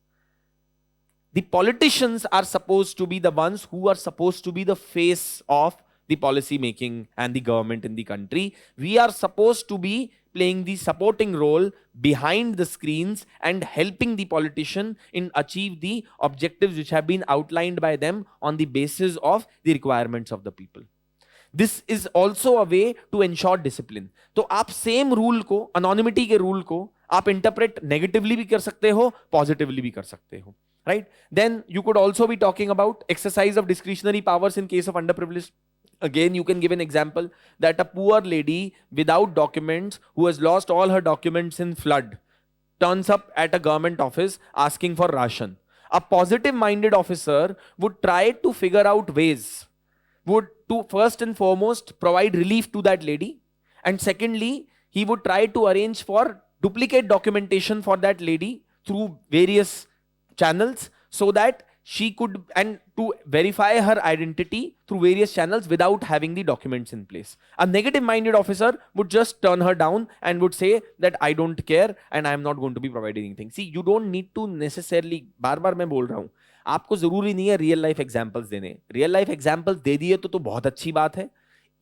B: the politicians are supposed to be the ones who are supposed to be the face of the policy making and the government in the country. We are supposed to be playing the supporting role behind the screens and helping the politician in achieve the objectives which have been outlined by them on the basis of the requirements of the people. This is also a way to ensure discipline. तो आप same rule को, anonymity के rule को आप interpret negatively भी कर सकते हो, positively भी कर सकते हो, right? Then you could also be talking about exercise of discretionary powers in case of underprivileged. Again, you can give an example that a poor lady without documents who has lost all her documents in flood turns up at a government office asking for ration. A positive-minded officer would try to figure out ways, would to first and foremost provide relief to that lady, and secondly he would try to arrange for duplicate documentation for that lady through various channels so that she could, and to verify her identity through various channels without having the documents in place. A negative minded officer would just turn her down and would say that I don't care and I am not going to be providing anything. See, you don't need to necessarily, बार बार मैं बोल रहा हूं, आपको जरूरी नहीं है real life examples देने. Real life examples दे दिए तो बहुत अच्छी बात है.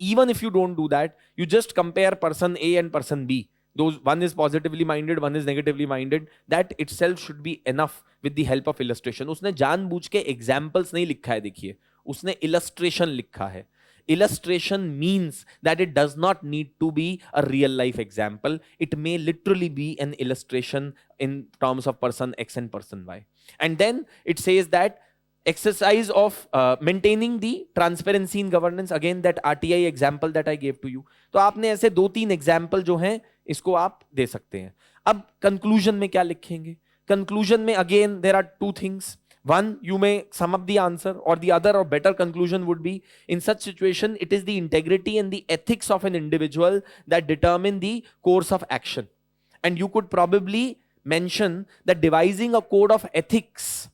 B: Even if you don't do that, you just compare person A and person B. Those, one is positively minded, one is negatively minded. That itself should be enough with the help of illustration. उसने जानबूझ के examples नहीं लिखा है, देखिए उसने illustration लिखा है. Illustration means that it does not need to be a real life example. It may literally be an illustration in terms of person X and person Y. And then it says that exercise of maintaining the transparency in governance, again that RTI example that I gave to you. तो आपने ऐसे 2-3 example जो हैं इसको आप दे सकते हैं. अब कंक्लूजन में क्या लिखेंगे? कंक्लूजन में again there are 2 things. One, you may sum up the answer, or the other or better conclusion would be, in such situation it is the integrity and the ethics of an individual that determine the course of action. And you could probably mention that devising a code of ethics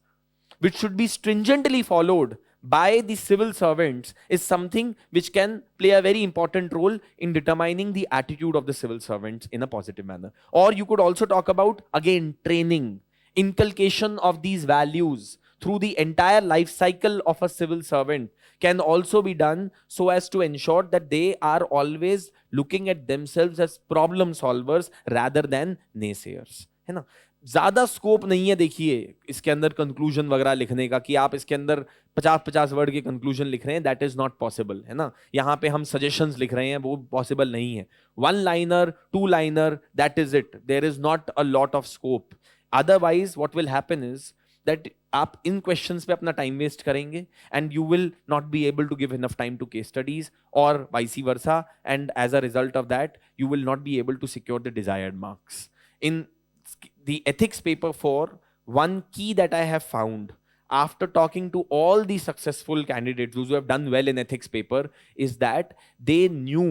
B: which should be stringently followed by the civil servants is something which can play a very important role in determining the attitude of the civil servants in a positive manner. Or you could also talk about, again, training, inculcation of these values through the entire life cycle of a civil servant can also be done so as to ensure that they are always looking at themselves as problem solvers rather than naysayers. है ना? ज्यादा scope नहीं है देखिए इसके अंदर conclusion वगैरह लिखने का कि आप इसके अंदर 50-50 वर्ड के कंक्लूजन लिख रहे हैं. दैट इज नॉट पॉसिबल, है ना. यहाँ पे हम सजेशंस लिख रहे हैं, वो पॉसिबल नहीं है. 1 liner 2 liner, that is it. There is not a lot of scope. Otherwise what will happen is that आप इन क्वेश्चंस पे अपना टाइम वेस्ट करेंगे and you will not be able to give enough time to case studies और vice versa, and as a result of that you will not be able to secure the desired marks. In the ethics paper 4, one key that I have found after talking to all the successful candidates, those who have done well in ethics paper, is that they knew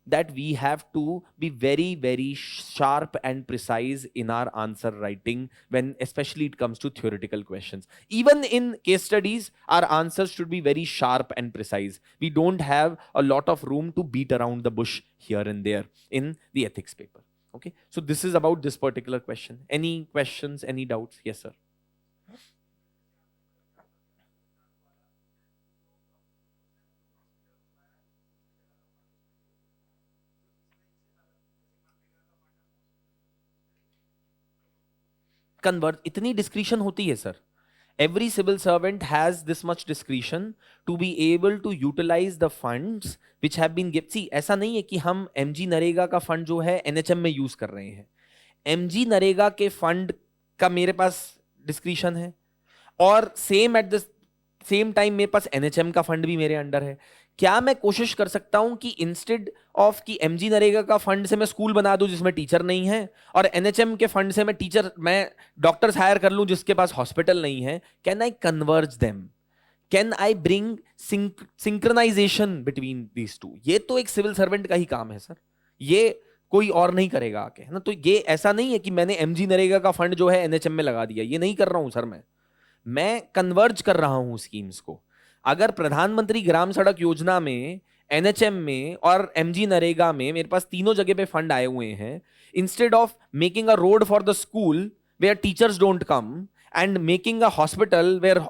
B: that we have to be very, very sharp and precise in our answer writing when especially it comes to theoretical questions. Even in case studies, our answers should be very sharp and precise. We don't have a lot of room to beat around the bush here and there in the ethics paper. Okay, so this is about this particular question. Any questions, any doubts? Yes, sir. Convert, इतनी discretion होती है, sir. Every civil servant has this much discretion to be able to utilize the funds which have been given. See, ऐसा नहीं है कि हम MG NREGA का fund जो है NHM में यूज कर रहे हैं. MG नरेगा के फंड का मेरे पास डिस्क्रिशन है और same at the same time मेरे पास NHM का फंड भी मेरे अंडर है. क्या मैं कोशिश कर सकता हूं कि इंस्टेड ऑफ कि MG नरेगा का फंड से मैं स्कूल बना दूं जिसमें टीचर नहीं है और NHM के फंड से मैं डॉक्टर्स हायर कर लूं जिसके पास हॉस्पिटल नहीं है? Can I converge them? Can I bring synchronization between these two? ये तो एक सिविल सर्वेंट का ही काम है सर, ये कोई और नहीं करेगा आके, है ना. तो ये ऐसा नहीं है कि मैंने MG नरेगा का फंड जो है NHM में लगा दिया, ये नहीं कर रहा हूं सर. मैं कन्वर्ज कर रहा हूं स्कीम्स को. अगर प्रधानमंत्री ग्राम सड़क योजना में, NHM में और MG नरेगा में मेरे पास तीनों जगह पे फंड आए हुए हैं, instead of making a road for the school where teachers don't come and making a hospital where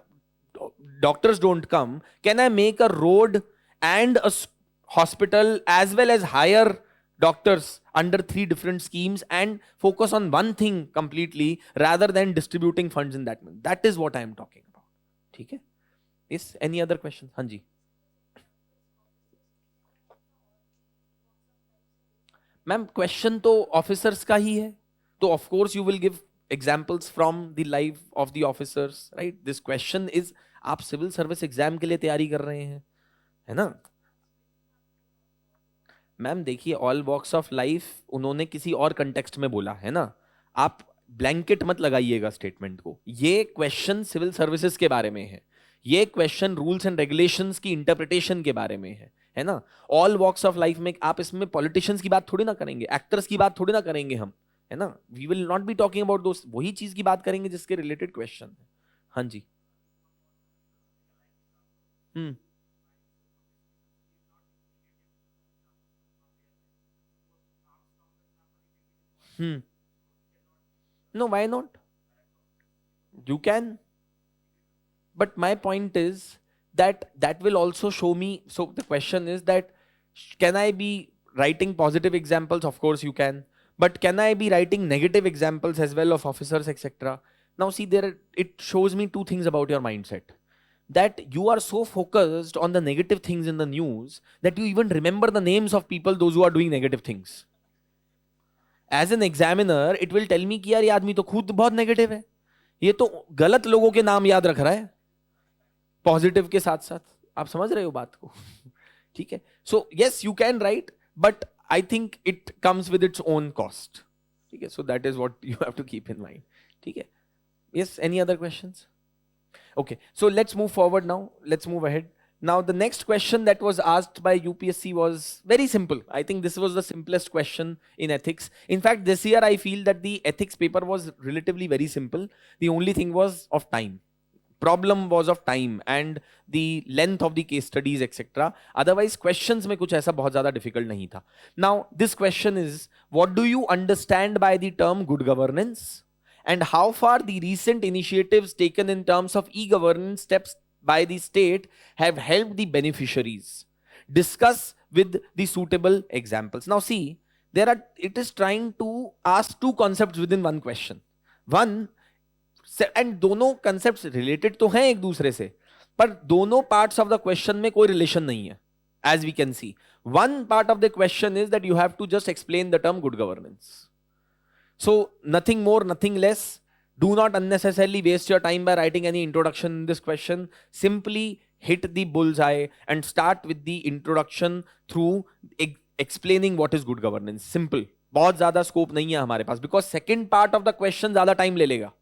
B: doctors don't come, can I make a road and a hospital as well as hire doctors under 3 different schemes and focus on one thing completely rather than distributing funds in that manner? That is what I am talking about. ठीक है? Yes, any other question? हाँ जी ma'am, question तो officers का ही है, तो of course you will give examples from the life of the officers, right. This question is, आप civil service exam के लिए तैयारी कर रहे हैं, है ना. मैम देखिए, ऑल वॉक्स ऑफ लाइफ उन्होंने किसी और कंटेक्स्ट में बोला है ना, आप ब्लैंकेट मत लगाइएगा स्टेटमेंट को. ये क्वेश्चन सिविल सर्विसेज के बारे में है, ये क्वेश्चन रूल्स एंड रेगुलेशंस की इंटरप्रिटेशन के बारे में है है ना. ऑल वॉक्स ऑफ लाइफ में आप इसमें पॉलिटिशियंस की बात थोड़ी ना करेंगे, एक्टर्स की बात थोड़ी ना करेंगे हम, है ना. We will not be talking about दोस्त, वही चीज की बात करेंगे जिसके रिलेटेड क्वेश्चन है. हाँ जी. Hmm. Hmm. No, why not, you can. But my point is that that will also show me. So the question is that can I be writing positive examples? Of course you can. But can I be writing negative examples as well of officers, etc.? Now see, there it shows me two things about your mindset, that you are so focused on the negative things in the news that you even remember the names of people, those who are doing negative things. As an examiner it will tell me कि यार ये आदमी तो खुद बहुत negative है, ये तो गलत लोगों के नाम याद रख रहा है पॉजिटिव के साथ साथ. आप समझ रहे हो बात को? ठीक है. So yes, you can write, but I think it comes with its own cost. ठीक है. So that is what you have to keep in mind. ठीक है. Yes, any other questions? Okay, so let's move forward now. Let's move ahead. Now, the next question that was asked by UPSC was very simple. I think this was the simplest question in ethics. In fact, this year I feel that the ethics paper was relatively very simple. The only thing was of time. Problem was of time and the length of the case studies, etc. Otherwise, questions में कुछ ऐसा बहुत ज़्यादा difficult नहीं था. Now, this question is, what do you understand by the term good governance? And how far the recent initiatives taken in terms of e-governance steps by the state have helped the beneficiaries? Discuss with the suitable examples. Now see, it is trying to ask two concepts within one question. One, and दोनों concepts related तो हैं एक दूसरे से, पर दोनों parts of the question में कोई relation नहीं है. As we can see, one part of the question is that you have to just explain the term good governance. So nothing more, nothing less. Do not unnecessarily waste your time by writing any introduction in this question. Simply hit the bullseye and start with the introduction through explaining what is good governance. Simple. बहुत ज़्यादा scope नहीं है हमारे पास, because second part of the question ज़्यादा time ले लेगा.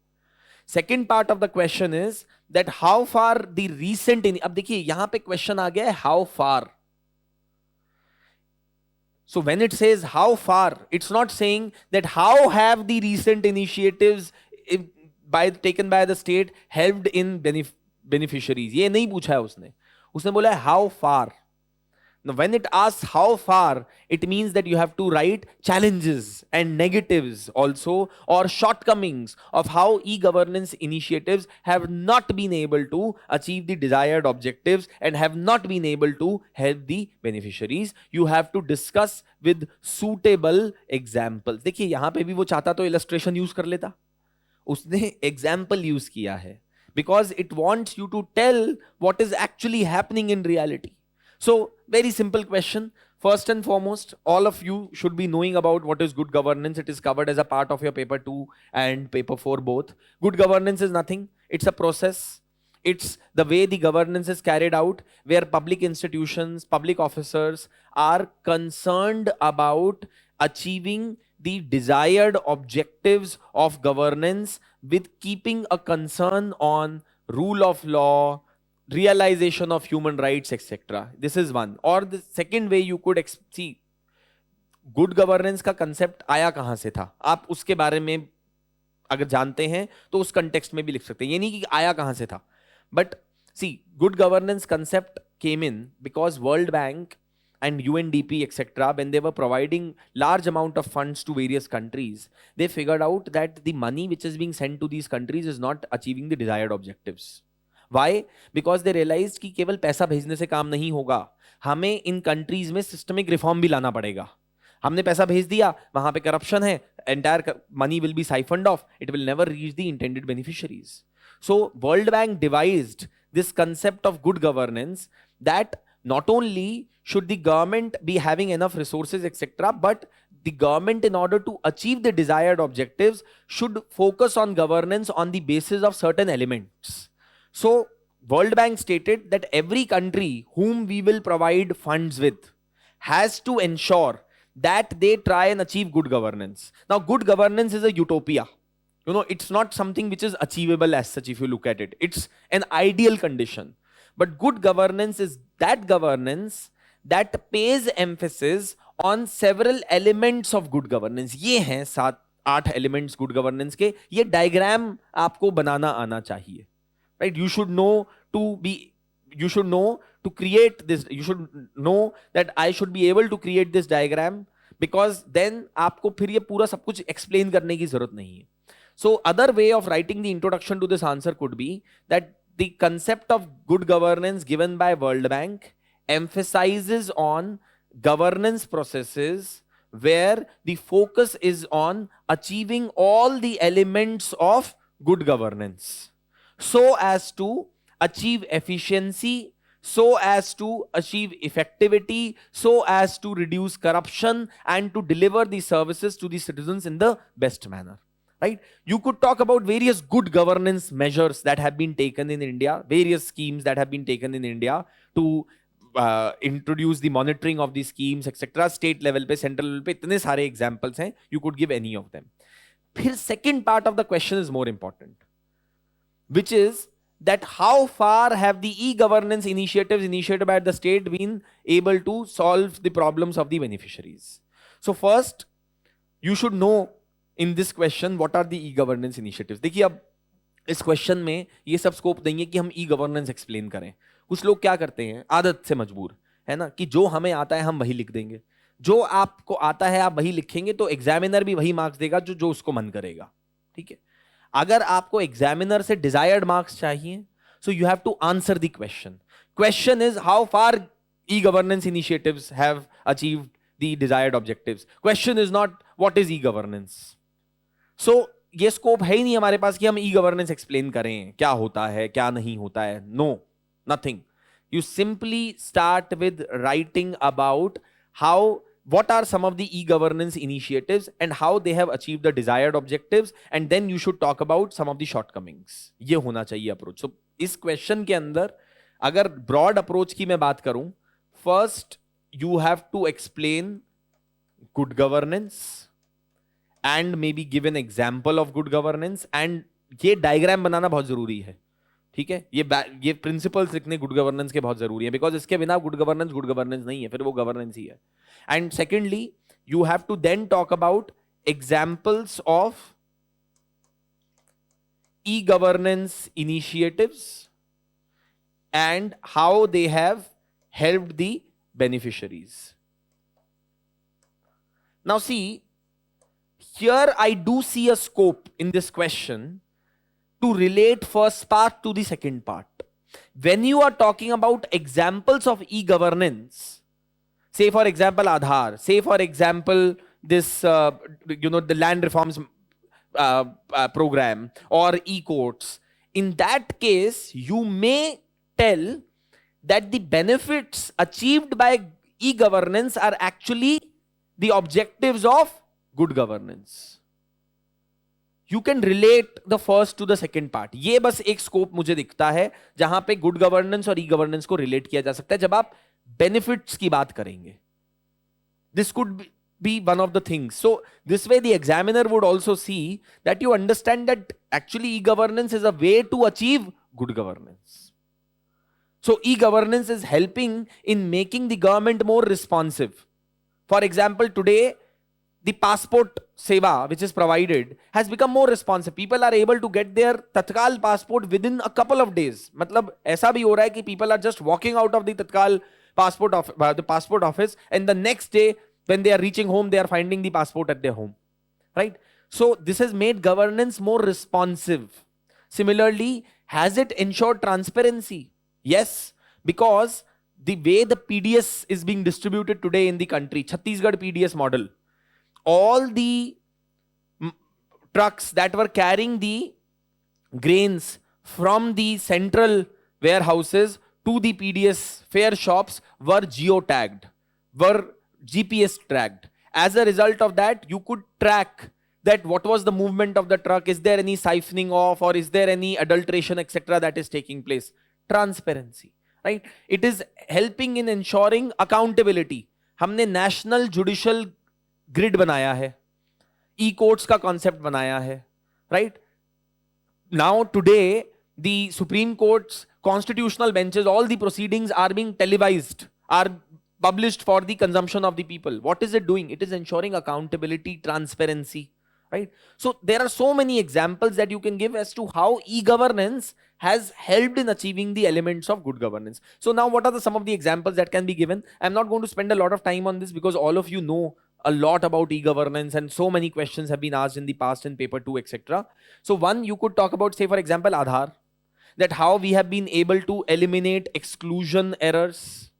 B: Second part of the question is that how far the recent अब देखिए यहाँ पे question आ गया है how far. So when it says how far, it's not saying that how have the recent initiatives taken by the state helped in beneficiaries. ये नहीं पूछा है उसने. उसने बोला है how far. Now when it asks how far, it means that you have to write challenges and negatives also, or shortcomings of how e-governance initiatives have not been able to achieve the desired objectives and have not been able to help the beneficiaries. You have to discuss with suitable examples. देखिए यहाँ पे भी वो चाहता तो illustration use कर लेता, उसने example use किया है, because it wants you to tell what is actually happening in reality. So, very simple question. First and foremost, all of you should be knowing about what is good governance. It is covered as a part of your paper 2 and paper 4 both. Good governance is nothing. It's a process. It's the way the governance is carried out, where public institutions, public officers are concerned about achieving the desired objectives of governance with keeping a concern on rule of law, realization of human rights, etc. This is one. Or the second way you could see good governance का concept आया कहां से था, आप उसके बारे में अगर जानते हैं तो उस कंटेक्स्ट में भी लिख सकते हैं. ये नहीं कि आया कहां से था, but see good governance concept came in because World Bank and UNDP, etc., when they were providing large amount of funds to various countries, they figured out that the money which is being sent to these countries is not achieving the desired objectives. Why? Because they realized कि केवल पैसा भेजने से काम नहीं होगा, हमें इन countries में सिस्टमिक रिफॉर्म भी लाना पड़ेगा. हमने पैसा भेज दिया, वहां पे करप्शन है, entire money will be siphoned off, it will never reach the intended beneficiaries. So World Bank devised this concept of good governance, that not only should the government be having enough resources, etc., but the government, in order to achieve the desired objectives, should focus on governance on the basis of certain elements. So World Bank stated that every country whom we will provide funds with has to ensure that they try and achieve good governance. Now, good governance is a utopia. You know, it's not something which is achievable as such if you look at it. It's an ideal condition. But good governance is that governance that pays emphasis on several elements of good governance. ये हैं 7-8 elements good governance के. ये diagram आपको बनाना आना चाहिए, right? You should know to create this. You should know that I should be able to create this diagram, because then आपको फिर ये पूरा सब कुछ explain करने की जरूरत नहीं है. So other way of writing the introduction to this answer could be that the concept of good governance given by World Bank emphasizes on governance processes where the focus is on achieving all the elements of good governance so as to achieve efficiency, so as to achieve effectivity, so as to reduce corruption and to deliver the services to the citizens in the best manner. Right? You could talk about various good governance measures that have been taken in India, various schemes that have been taken in India to introduce the monitoring of these schemes, etc. State level पे, central level पे इतने सारे examples हैं. You could give any of them. फिर second part of the question is more important, which is that how far have the e-governance initiatives initiated by the state been able to solve the problems of the beneficiaries. So first, you should know in this question what are the e-governance initiatives. देखिए अब इस question में ये सब scope देंगे कि हम e-governance explain करें. कुछ लोग क्या करते हैं, आदत से मजबूर है ना, कि जो हमें आता है हम वही लिख देंगे, जो आपको आता है आप वही लिखेंगे, तो एग्जामिनर भी वही मार्क्स देगा जो उसको मन करेगा. ठीक है. अगर आपको एग्जामिनर से डिजायर्ड मार्क्स चाहिए, so you have to answer the question. Question is how far e-governance initiatives have achieved the desired objectives. Question is not what is e-governance. So ये स्कोप है ही नहीं हमारे पास कि हम e-governance एक्सप्लेन करें, क्या होता है क्या नहीं होता है. No, nothing. You simply start with writing about what are some of the e-governance initiatives and how they have achieved the desired objectives, and then you should talk about some of the shortcomings. ये होना चाहिए approach. So इस question के अंदर अगर broad approach की मैं बात करूं, first you have to explain good governance and maybe give an example of good governance, and ये डायग्राम बनाना बहुत जरूरी है. ठीक है. ये प्रिंसिपल्स लिखने गुड गवर्नेंस के बहुत जरूरी है, बिकॉज इसके बिना गुड गवर्नेंस नहीं है, फिर वो गवर्नेंस ही है. And secondly you have to then talk about examples of e governance initiatives and how they have helped the beneficiaries. Now see, here I do see a scope in this question to relate first part to the second part. When you are talking about examples of e-governance, say for example Aadhaar, say for example this the land reforms program or e-courts, in that case you may tell that the benefits achieved by e-governance are actually the objectives of good governance. You can relate the first to the second part. ये बस एक scope मुझे दिखता है जहां पे good governance और e governance को रिलेट किया जा सकता है जब आप बेनिफिट्स की बात करेंगे. This could be one of the things. So this way the examiner would also see that you understand that actually e-governance is a way to achieve good governance. So e-governance is helping in making the government more responsive. For example, today the passport seva which is provided has become more responsive. People are able to get their tatkal passport within a couple of days. मतलब ऐसा भी हो रहा है कि people are just walking out of the tatkal passport office, and the next day when they are reaching home they are finding the passport at their home. Right? So this has made governance more responsive. Similarly, has it ensured transparency? Yes, because the way the PDS is being distributed today in the country, Chhattisgarh PDS model, all the trucks that were carrying the grains from the central warehouses to the PDS fair shops were geotagged, were GPS tracked. As a result of that, you could track that what was the movement of the truck, is there any siphoning off or is there any adulteration etc. that is taking place. Transparency, right? It is helping in ensuring accountability. हमने national judicial grid बनाया है, e-courts का concept बनाया है, right? Now today the Supreme Court's constitutional benches, all the proceedings are being televised, are published for the consumption of the people. What is it doing? It is ensuring accountability, transparency, right? So there are so many examples that you can give as to how e-governance has helped in achieving the elements of good governance. So now what are some of the examples that can be given? I'm not going to spend a lot of time on this because all of you know a lot about e-governance and so many questions have been asked in the past in paper 2, etc. So one, you could talk about, say for example, Aadhaar, that how we have been able to eliminate exclusion errors.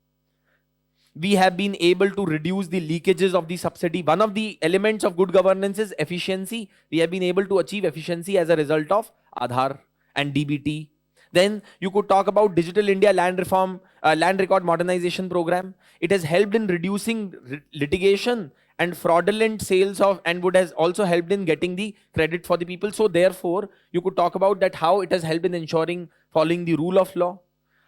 B: We have been able to reduce the leakages of the subsidy. One of the elements of good governance is efficiency. We have been able to achieve efficiency as a result of Aadhaar and DBT. Then you could talk about Digital India Land Reform, Land Record Modernization Program. It has helped in reducing litigation and fraudulent sales of, and would has also helped in getting the credit for the people. So therefore, you could talk about that how it has helped in ensuring following the rule of law,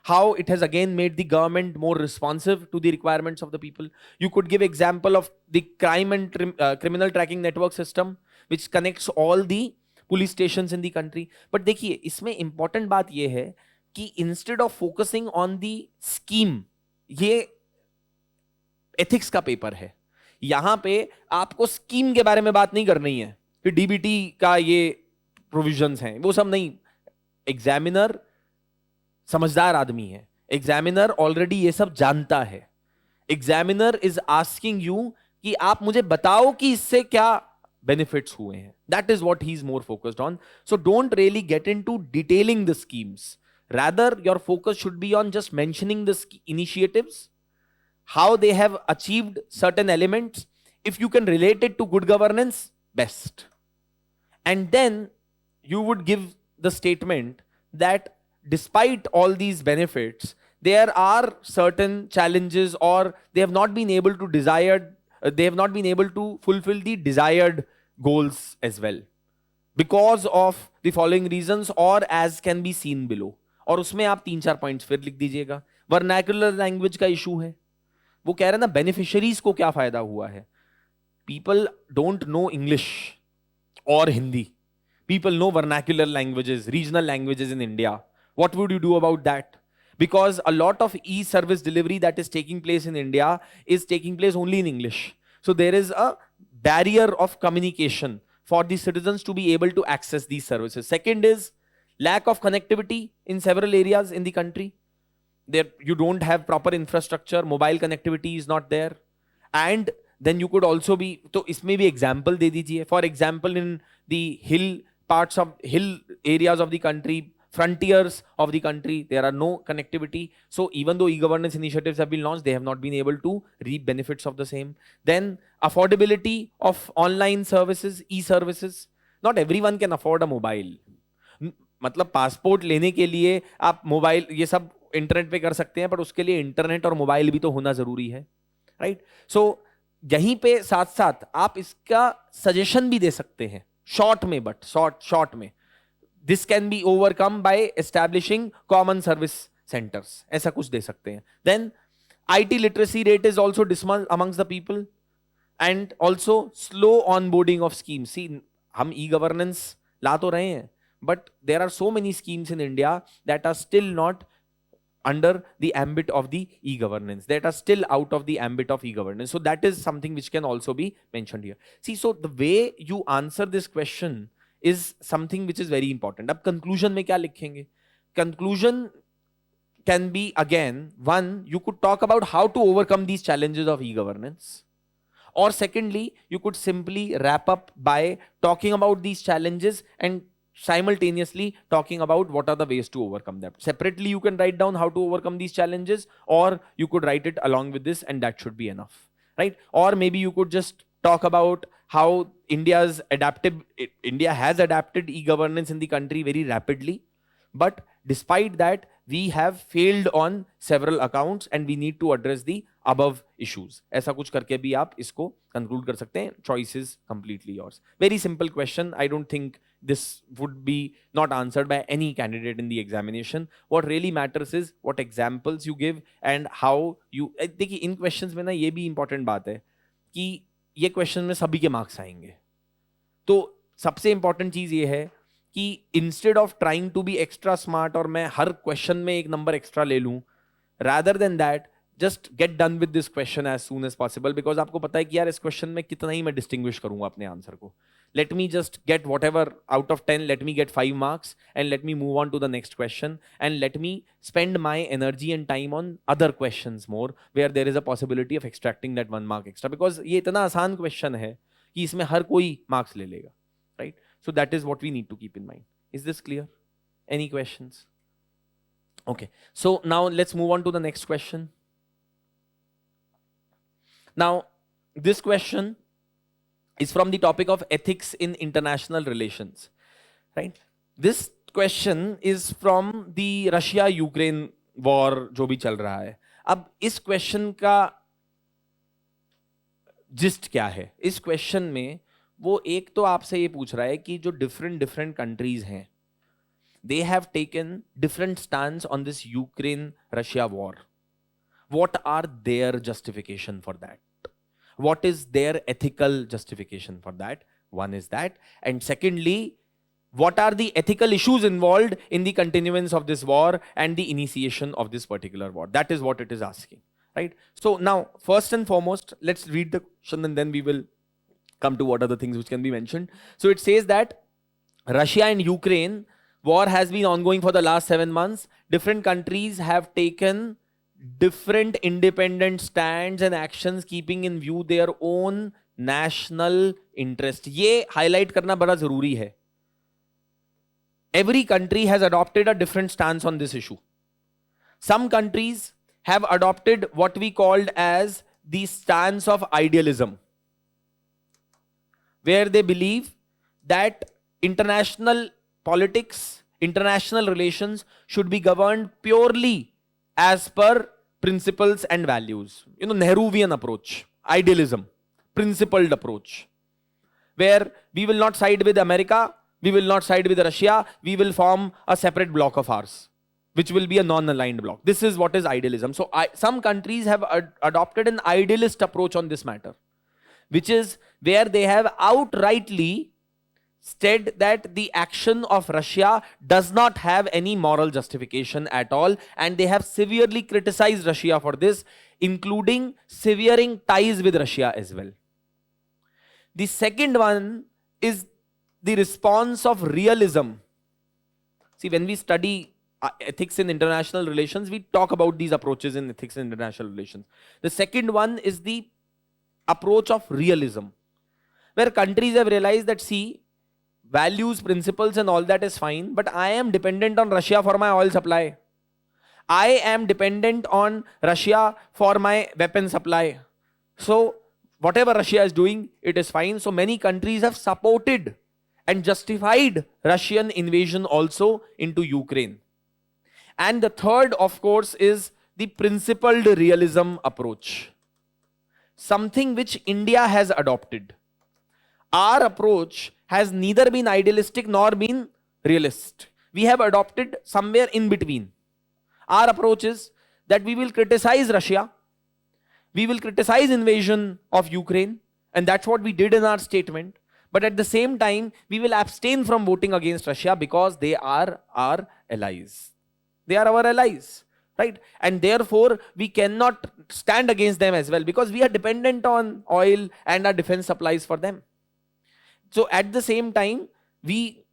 B: how it has again made the government more responsive to the requirements of the people. You could give example of the crime and criminal tracking network system, which connects all the police stations in the country. But देखिए इसमें important बात यह है कि instead of focusing on the scheme, ये ethics का paper है, यहां पे आपको स्कीम के बारे में बात नहीं करनी है कि डीबीटी का ये प्रोविजंस हैं, वो सब नहीं. एग्जामिनर समझदार आदमी है, एग्जामिनर ऑलरेडी ये सब जानता है. एग्जामिनर इज आस्किंग यू कि आप मुझे बताओ कि इससे क्या benefits हुए हैं. That is what he's more focused on. So don't really get into detailing the schemes. Rather, your focus should be on just mentioning the initiatives, how they have achieved certain elements. If you can relate it to good governance, best. And then you would give the statement that despite all these benefits, there are certain challenges, or they have not been able to fulfill the desired goals as well because of the following reasons, or as can be seen below. और उसमें आप 3-4 points फिर लिख दीजिएगा. Vernacular language का issue है, वो कह रहे हैं ना बेनिफिशियरीज को क्या फायदा हुआ है. पीपल डोंट नो इंग्लिश और Hindi, people know vernacular languages, regional languages in India. What would you do about that? Because a lot of e-service delivery that is taking place in India is taking place only in English. So there is a barrier of communication for the citizens to be able to access these services. Second is lack of connectivity in several areas in the country. There you don't have proper infrastructure, mobile connectivity is not there. And then you could also be, तो इसमें भी example दे दीजिए. For example, in the hill areas of the country, frontiers of the country, there are no connectivity. So even though e-governance initiatives have been launched, they have not been able to reap benefits of the same. Then affordability of online services, e-services. Not everyone can afford a mobile. मतलब passport लेने के लिए आप mobile ये सब internet पे कर सकते हैं, पर उसके लिए इंटरनेट और मोबाइल भी तो होना जरूरी है, राइट? सो यहीं पे साथ साथ आप इसका सजेशन भी दे सकते हैं शॉर्ट में, बट शॉर्ट में this can be overcome by establishing common service centers. ऐसा कुछ दे सकते हैं. Then IT literacy rate is also dismal amongst the people, and also slow onboarding of schemes. See, हम e-governance ला तो रहे हैं, but there are so many schemes in India that are still not under the ambit of the e-governance, that are still out of the ambit of e-governance. So that is something which can also be mentioned here. See, so the way you answer this question is something which is very important. अब conclusion में क्या लिखेंगे? Conclusion can be, again, one, you could talk about how to overcome these challenges of e-governance, or secondly, you could simply wrap up by talking about these challenges and simultaneously talking about what are the ways to overcome them. Separately, you can write down how to overcome these challenges, or you could write it along with this, and that should be enough, right? Or maybe you could just talk about how India has adapted e-governance in the country very rapidly, but despite that, we have failed on several accounts and we need to address the above issues. ऐसा कुछ करके भी आप इसको conclude कर सकते हैं. Choice is completely yours. Very simple question. I don't think this would be not answered by any candidate in the examination. What really matters is what examples you give and how you. देखिए इन questions में ना ये भी important बात है कि ये question में सभी के मार्क्स आएंगे. तो सबसे इंपॉर्टेंट चीज ये है कि instead of trying to be extra smart और मैं हर क्वेश्चन में एक नंबर एक्स्ट्रा ले लूं, rather than that just get done with this question as soon as possible, because आपको पता है कि यार इस question में कितना ही मैं distinguish करूंगा अपने आंसर को. Let me just get whatever out of 10, let me get 5 marks and let me move on to the next question, and let me spend my energy and time on other questions more where there is a possibility of extracting that 1 mark extra, because ये इतना आसान question है कि इसमें हर कोई marks ले लेगा, right? So that is what we need to keep in mind. Is this clear? Any questions? Okay, so now let's move on to the next question. Now, this question is from the topic of ethics in international relations, right? This question is from the Russia-Ukraine war जो भी चल रहा है. अब इस question का gist क्या है? इस question में वो एक तो आपसे ये पूछ रहा है कि जो different countries हैं, they have taken different stance on this Ukraine-Russia war. What are their justification for that? What is their ethical justification for that? One is that. And secondly, what are the ethical issues involved in the continuance of this war and the initiation of this particular war? That is what it is asking, right? So now, first and foremost, let's read the question and then we will come to what are the things which can be mentioned. So it says that Russia and Ukraine war has been ongoing for the last 7 months. Different countries have taken different independent stands and actions keeping in view their own national interest. ये highlight करना बड़ा जरूरी है. Every country has adopted a different stance on this issue. Some countries have adopted what we called as the stance of idealism, where they believe that international politics, international relations should be governed purely as per principles and values. You know, Nehruvian approach, idealism, principled approach, where we will not side with America, we will not side with Russia, we will form a separate bloc of ours, which will be a non-aligned bloc. This is what is idealism. So some countries have adopted an idealist approach on this matter, which is where they have outrightly said that the action of Russia does not have any moral justification at all, and they have severely criticized Russia for this, including severing ties with Russia as well. The second one is the response of realism. See, when we study ethics in international relations, we talk about these approaches in ethics in international relations. The second one is the approach of realism, where countries have realized that, see, values, principles and all that is fine, but I am dependent on Russia for my oil supply. I am dependent on Russia for my weapon supply. So whatever Russia is doing, it is fine. So many countries have supported and justified Russian invasion also into Ukraine. And the third, of course, is the principled realism approach, something which India has adopted. Our approach has neither been idealistic nor been realist. We have adopted somewhere in between. Our approach is that we will criticize Russia, we will criticize invasion of Ukraine, and that's what we did in our statement. But at the same time, we will abstain from voting against Russia because they are our allies. They are our allies, right? And therefore, we cannot stand against them as well, because we are dependent on oil and our defense supplies for them. So at the same time, we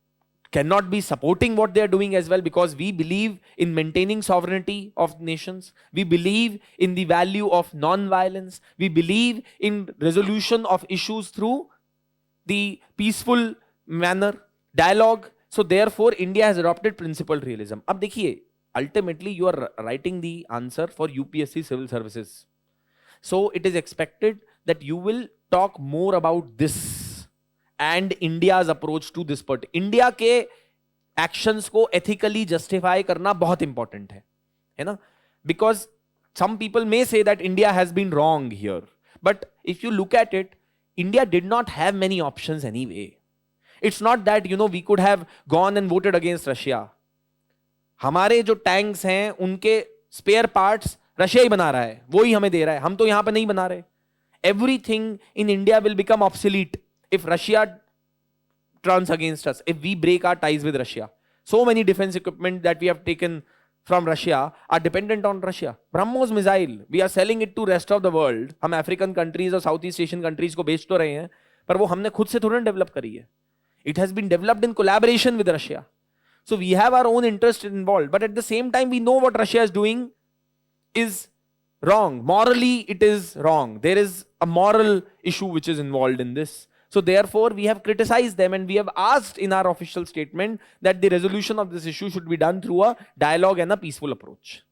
B: cannot be supporting what they are doing as well, because we believe in maintaining sovereignty of nations. We believe in the value of non-violence. We believe in resolution of issues through the peaceful manner, dialogue. So therefore, India has adopted principled realism. अब देखिए, ultimately you are writing the answer for UPSC civil services. So it is expected that you will talk more about this and India's approach to this part. India के actions को ethically justify करना बहुत important है ना? Because some people may say that India has been wrong here. But if you look at it, India did not have many options anyway. It's not that, you know, we could have gone and voted against Russia. हमारे जो tanks हैं, उनके spare parts Russia ही बना रहा है, वो ही हमें दे रहा है, हम तो यहाँ पे नहीं बना रहे. Everything in India will become obsolete if Russia turns against us, if we break our ties with Russia. So many defense equipment that we have taken from Russia are dependent on Russia. BrahMos missile, we are selling it to rest of the world. हम African countries और Southeast Asian countries को बेच तो रहे हैं, पर वो हमने खुद से थोड़ा डेवलप करी है. It has been developed in collaboration with Russia. So we have our own interest involved, but at the same time we know what Russia is doing is wrong. Morally, it is wrong. There is a moral issue which is involved in this. So therefore, we have criticized them and we have asked in our official statement that the resolution of this issue should be done through a dialogue and a peaceful approach.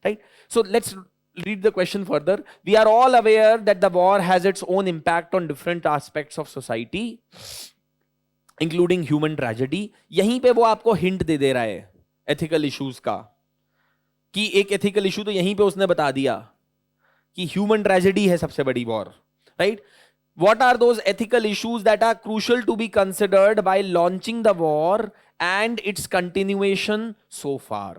B: Right? So let's read the question further. We are all aware that the war has its own impact on different aspects of society, including human tragedy. यहीं पे वो आपको hint दे रहा है ethical issues का, कि एक ethical issue तो यहीं पे उसने बता दिया कि human tragedy है सबसे बड़ी war, right? What are those ethical issues that are crucial to be considered while launching the war and its continuation so far?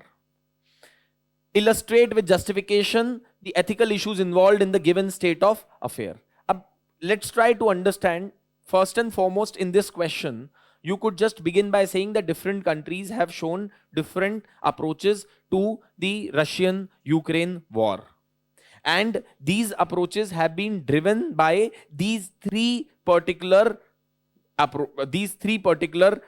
B: Illustrate with justification the ethical issues involved in the given state of affair. Ab, let's try to understand. First and foremost, in this question, you could just begin by saying that different countries have shown different approaches to the Russian-Ukraine war. And these approaches have been driven by these three particular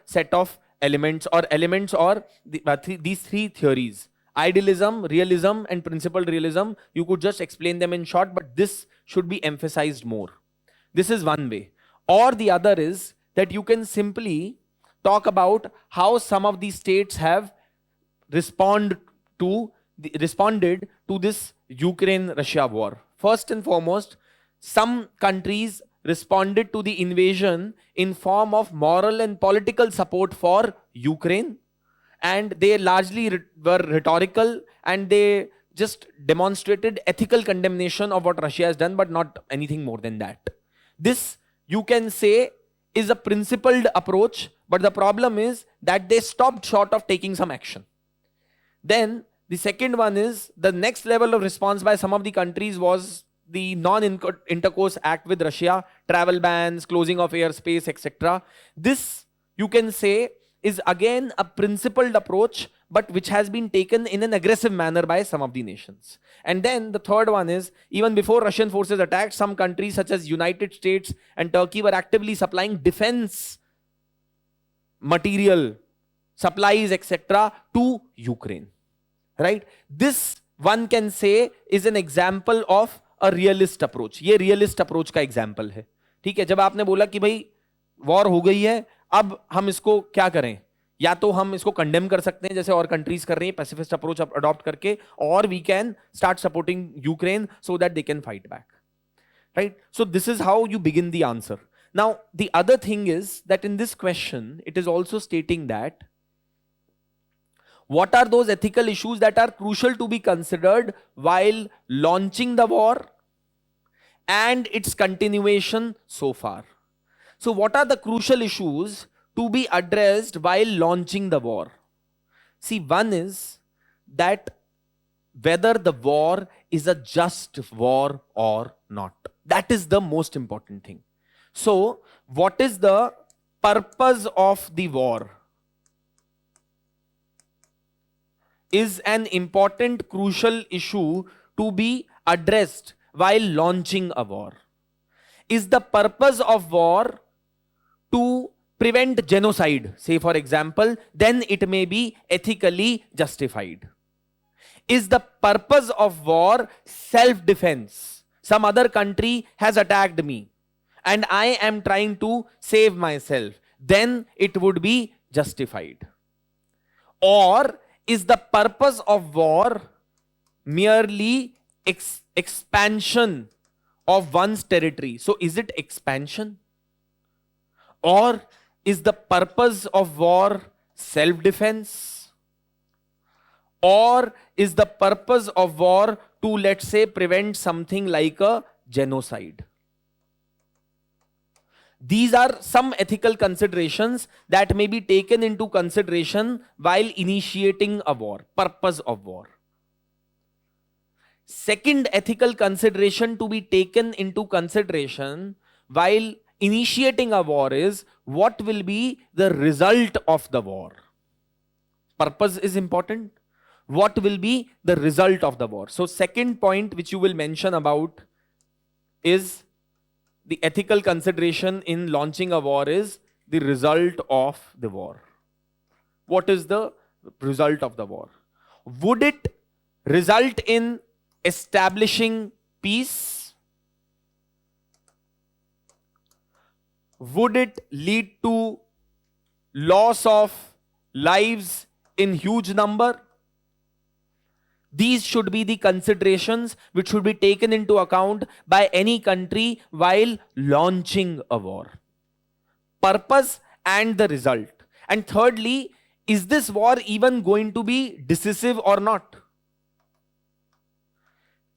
B: set of elements or these three theories: idealism, realism, and principled realism. You could just explain them in short, but this should be emphasized more. This is one way. Or the other is that you can simply talk about how some of these states have responded to this Ukraine-Russia war. First and foremost, some countries responded to the invasion in form of moral and political support for Ukraine, and they largely were rhetorical, and they just demonstrated ethical condemnation of what Russia has done, but not anything more than that. This, you can say, is a principled approach, but the problem is that they stopped short of taking some action. Then the second one is the next level of response by some of the countries was the non-intercourse act with Russia, travel bans, closing of airspace, etc. This, you can say, is again a principled approach, but which has been taken in an aggressive manner by some of the nations. And then the third one is, even before Russian forces attacked, some countries such as United States and Turkey were actively supplying defense material, supplies, etc. to Ukraine. Right? This, one can say, is an example of a realist approach. ये realist approach का example है. ठीक है, जब आपने बोला कि भाई war हो गई है, अब हम इसको क्या करें? या तो हम इसको कंडेम कर सकते हैं जैसे और कंट्रीज कर रही हैं पैसिफिस्ट अप्रोच अडॉप्ट करके, और we can start supporting Ukraine so that they can fight back. Right? So this is how you begin the answer. Now the other thing is that in this question it is also stating that what are those ethical issues that are crucial to be considered while launching the war and its continuation so far. So what are the crucial issues to be addressed while launching the war? See, one is that whether the war is a just war or not. That is the most important thing. So what is the purpose of the war is an important, crucial issue to be addressed while launching a war. Is the purpose of war to prevent genocide, say for example, then it may be ethically justified. Is the purpose of war self-defense? Some other country has attacked me and I am trying to save myself, then it would be justified. Or is the purpose of war merely expansion of one's territory? So is it expansion? Or is the purpose of war self-defense? Or is the purpose of war to, let's say, prevent something like a genocide? These are some ethical considerations that may be taken into consideration while initiating a war. Purpose of war. Second ethical consideration to be taken into consideration while initiating a war is what will be the result of the war. Purpose is important. what will be the result of the war. So second point which you will mention about is the ethical consideration in launching a war is the result of the war. What is the result of the war? Would it result in establishing peace? Would it lead to loss of lives in huge number? These should be the considerations which should be taken into account by any country while launching a war. Purpose and the result. And thirdly, is this war even going to be decisive or not?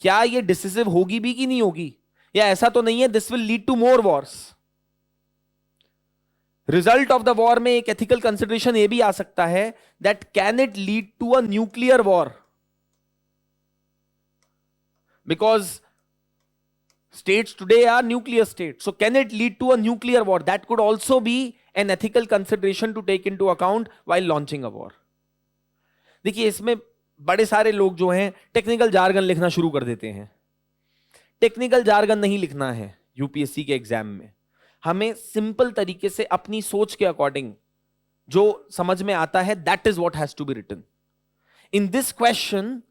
B: क्या ये decisive होगी भी कि नहीं होगी, या ऐसा तो नहीं है this will lead to more wars? Result of the war में एक एथिकल कंसिडरेशन ये भी आ सकता है that can it lead to a nuclear war, because states today are nuclear states. So can it lead to a nuclear war? That could also be an ethical consideration to take into account while launching a war. देखिए इसमें बड़े सारे लोग जो हैं technical jargon लिखना शुरू कर देते हैं. टेक्निकल जार्गन नहीं लिखना है यूपीएससी के एग्जाम में. हमें सिंपल तरीके से अपनी सोच के अकॉर्डिंग जो समझ में आता है that is what has to be written. In this question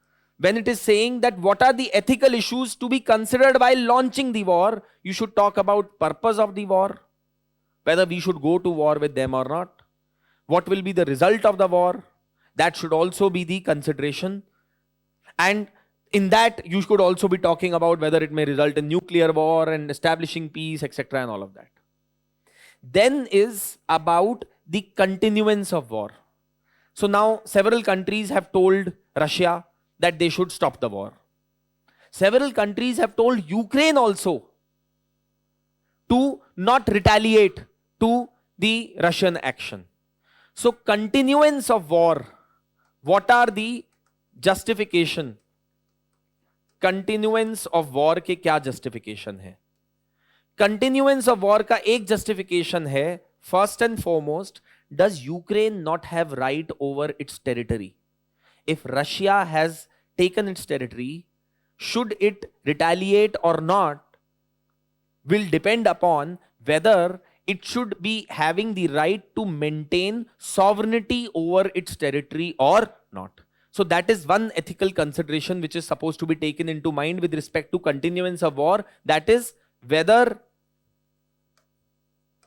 B: when it is saying that what are the ethical issues to be considered while launching the war, you should talk about purpose of the war, whether we should go to war with them or not, what will be the result of the war, that should also be the consideration, and in that you should also be talking about whether it may result in nuclear war and establishing peace, etc., and all of that. Then is about the continuance of war. So now several countries have told Russia that they should stop the war. Several countries have told Ukraine also to not retaliate to the Russian action. So continuance of war, what are the justification? Continuance of war के क्या justification है? Continuance of war का एक justification है, first and foremost, does Ukraine not have right over its territory? If Russia has taken its territory, should it retaliate or not will depend upon whether it should be having the right to maintain sovereignty over its territory or not. So that is one ethical consideration which is supposed to be taken into mind with respect to continuance of war. That is whether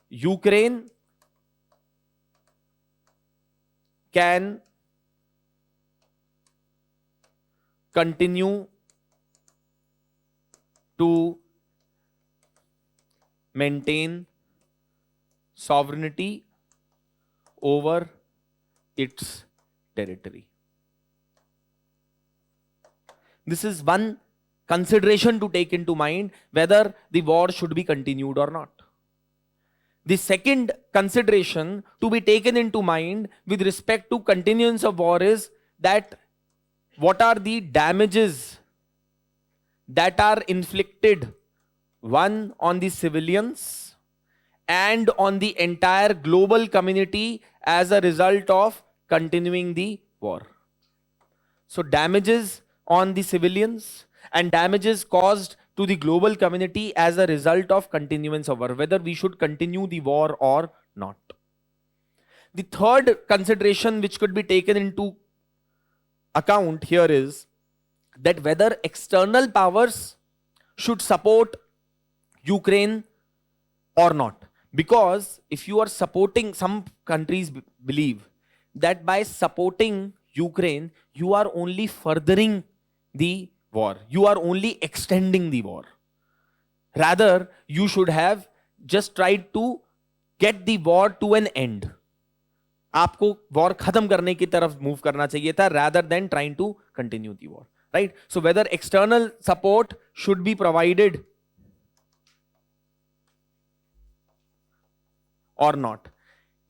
B: Ukraine can continue to maintain sovereignty over its territory. This is one consideration to take into mind whether the war should be continued or not. The second consideration to be taken into mind with respect to continuance of war is that what are the damages that are inflicted, one on the civilians and on the entire global community as a result of continuing the war. So damages on the civilians and damages caused to the global community as a result of continuance of war, whether we should continue the war or not. The third consideration which could be taken into account here is that whether external powers should support Ukraine or not. Because if you are supporting, some countries believe that by supporting Ukraine, you are only furthering the war. You are only extending the war. Rather, you should have just tried to get the war to an end. आपको war खत्म करने की तरफ move करना चाहिए था rather than trying to continue the war, right? So whether external support should be provided or not.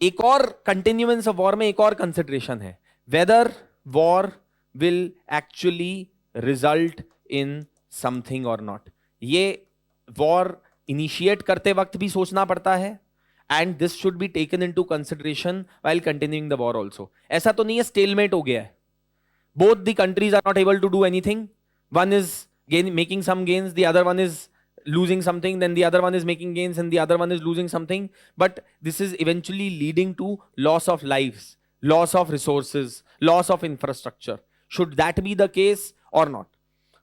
B: एक और continuance of war में एक और consideration है, whether war will actually result in something or not. ये war initiate करते वक्त भी सोचना पड़ता है, and this should be taken into consideration while continuing the war also. ऐसा तो नहीं है stalemate हो गया है, both the countries are not able to do anything. One is making some gains, the other one is losing something, then the other one is making gains and the other one is losing something. But this is eventually leading to loss of lives, loss of resources, loss of infrastructure. Should that be the case or not?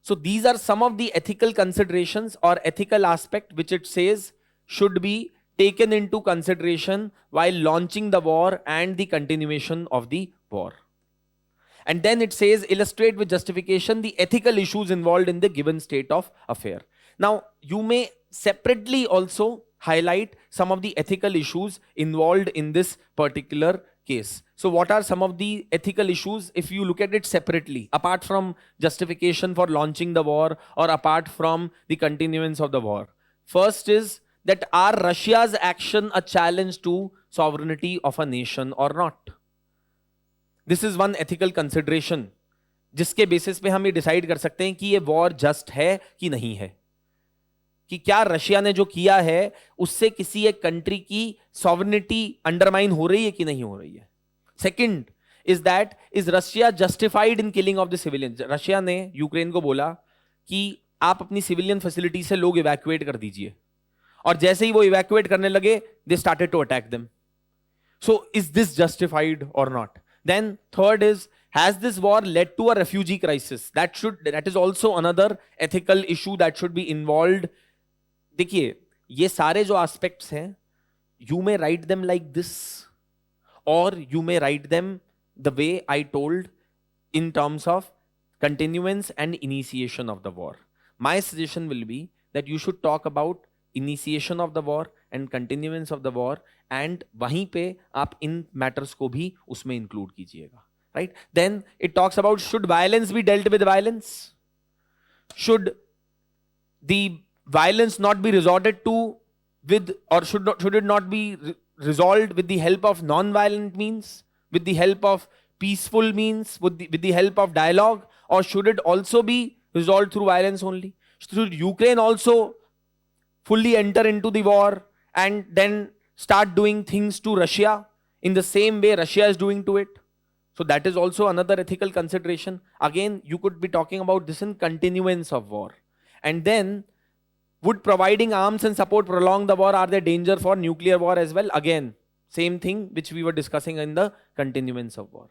B: So these are some of the ethical considerations or ethical aspect which it says should be taken into consideration while launching the war and the continuation of the war. And then it says illustrate with justification the ethical issues involved in the given state of affair. Now you may separately also highlight some of the ethical issues involved in this particular case. So what are some of the ethical issues if you look at it separately, apart from justification for launching the war or apart from the continuance of the war? First is that are Russia's action a challenge to sovereignty of a nation or not? This is one ethical consideration जिसके basis पे हम ये decide कर सकते हैं कि ये war just है कि नहीं है, कि क्या रशिया ने जो किया है उससे किसी एक कंट्री की सॉवरेनिटी अंडरमाइन हो रही है कि नहीं हो रही है. Second is that is Russia justified in killing of the civilians. Russia ने यूक्रेन को बोला कि आप अपनी सिविलियन फैसिलिटी से लोग इवैक्यूएट कर दीजिए, और जैसे ही वो इवैक्यूएट करने लगे they started to attack them. So is this justified or not? Then third is, has this war led to a refugee crisis? That is also another ethical issue that should be involved. देखिए ये सारे जो aspects हैं, you may write them like this or you may write them the way I told in terms of continuance and initiation of the war. My suggestion will be that you should talk about initiation of the war and continuance of the war, and वहीं पे आप इन matters को भी उसमें include कीजिएगा, right? Then it talks about, should violence be dealt with violence? Should the violence not be resorted to with, or should it not be resolved with the help of non-violent means, with the help of peaceful means, with the help of dialogue, or should it also be resolved through violence only? Should Ukraine also fully enter into the war and then start doing things to Russia in the same way Russia is doing to it? So that is also another ethical consideration. Again, you could be talking about this in continuance of war. And then, would providing arms and support prolong the war? Are there danger for nuclear war as well? Again, same thing which we were discussing in the continuance of war.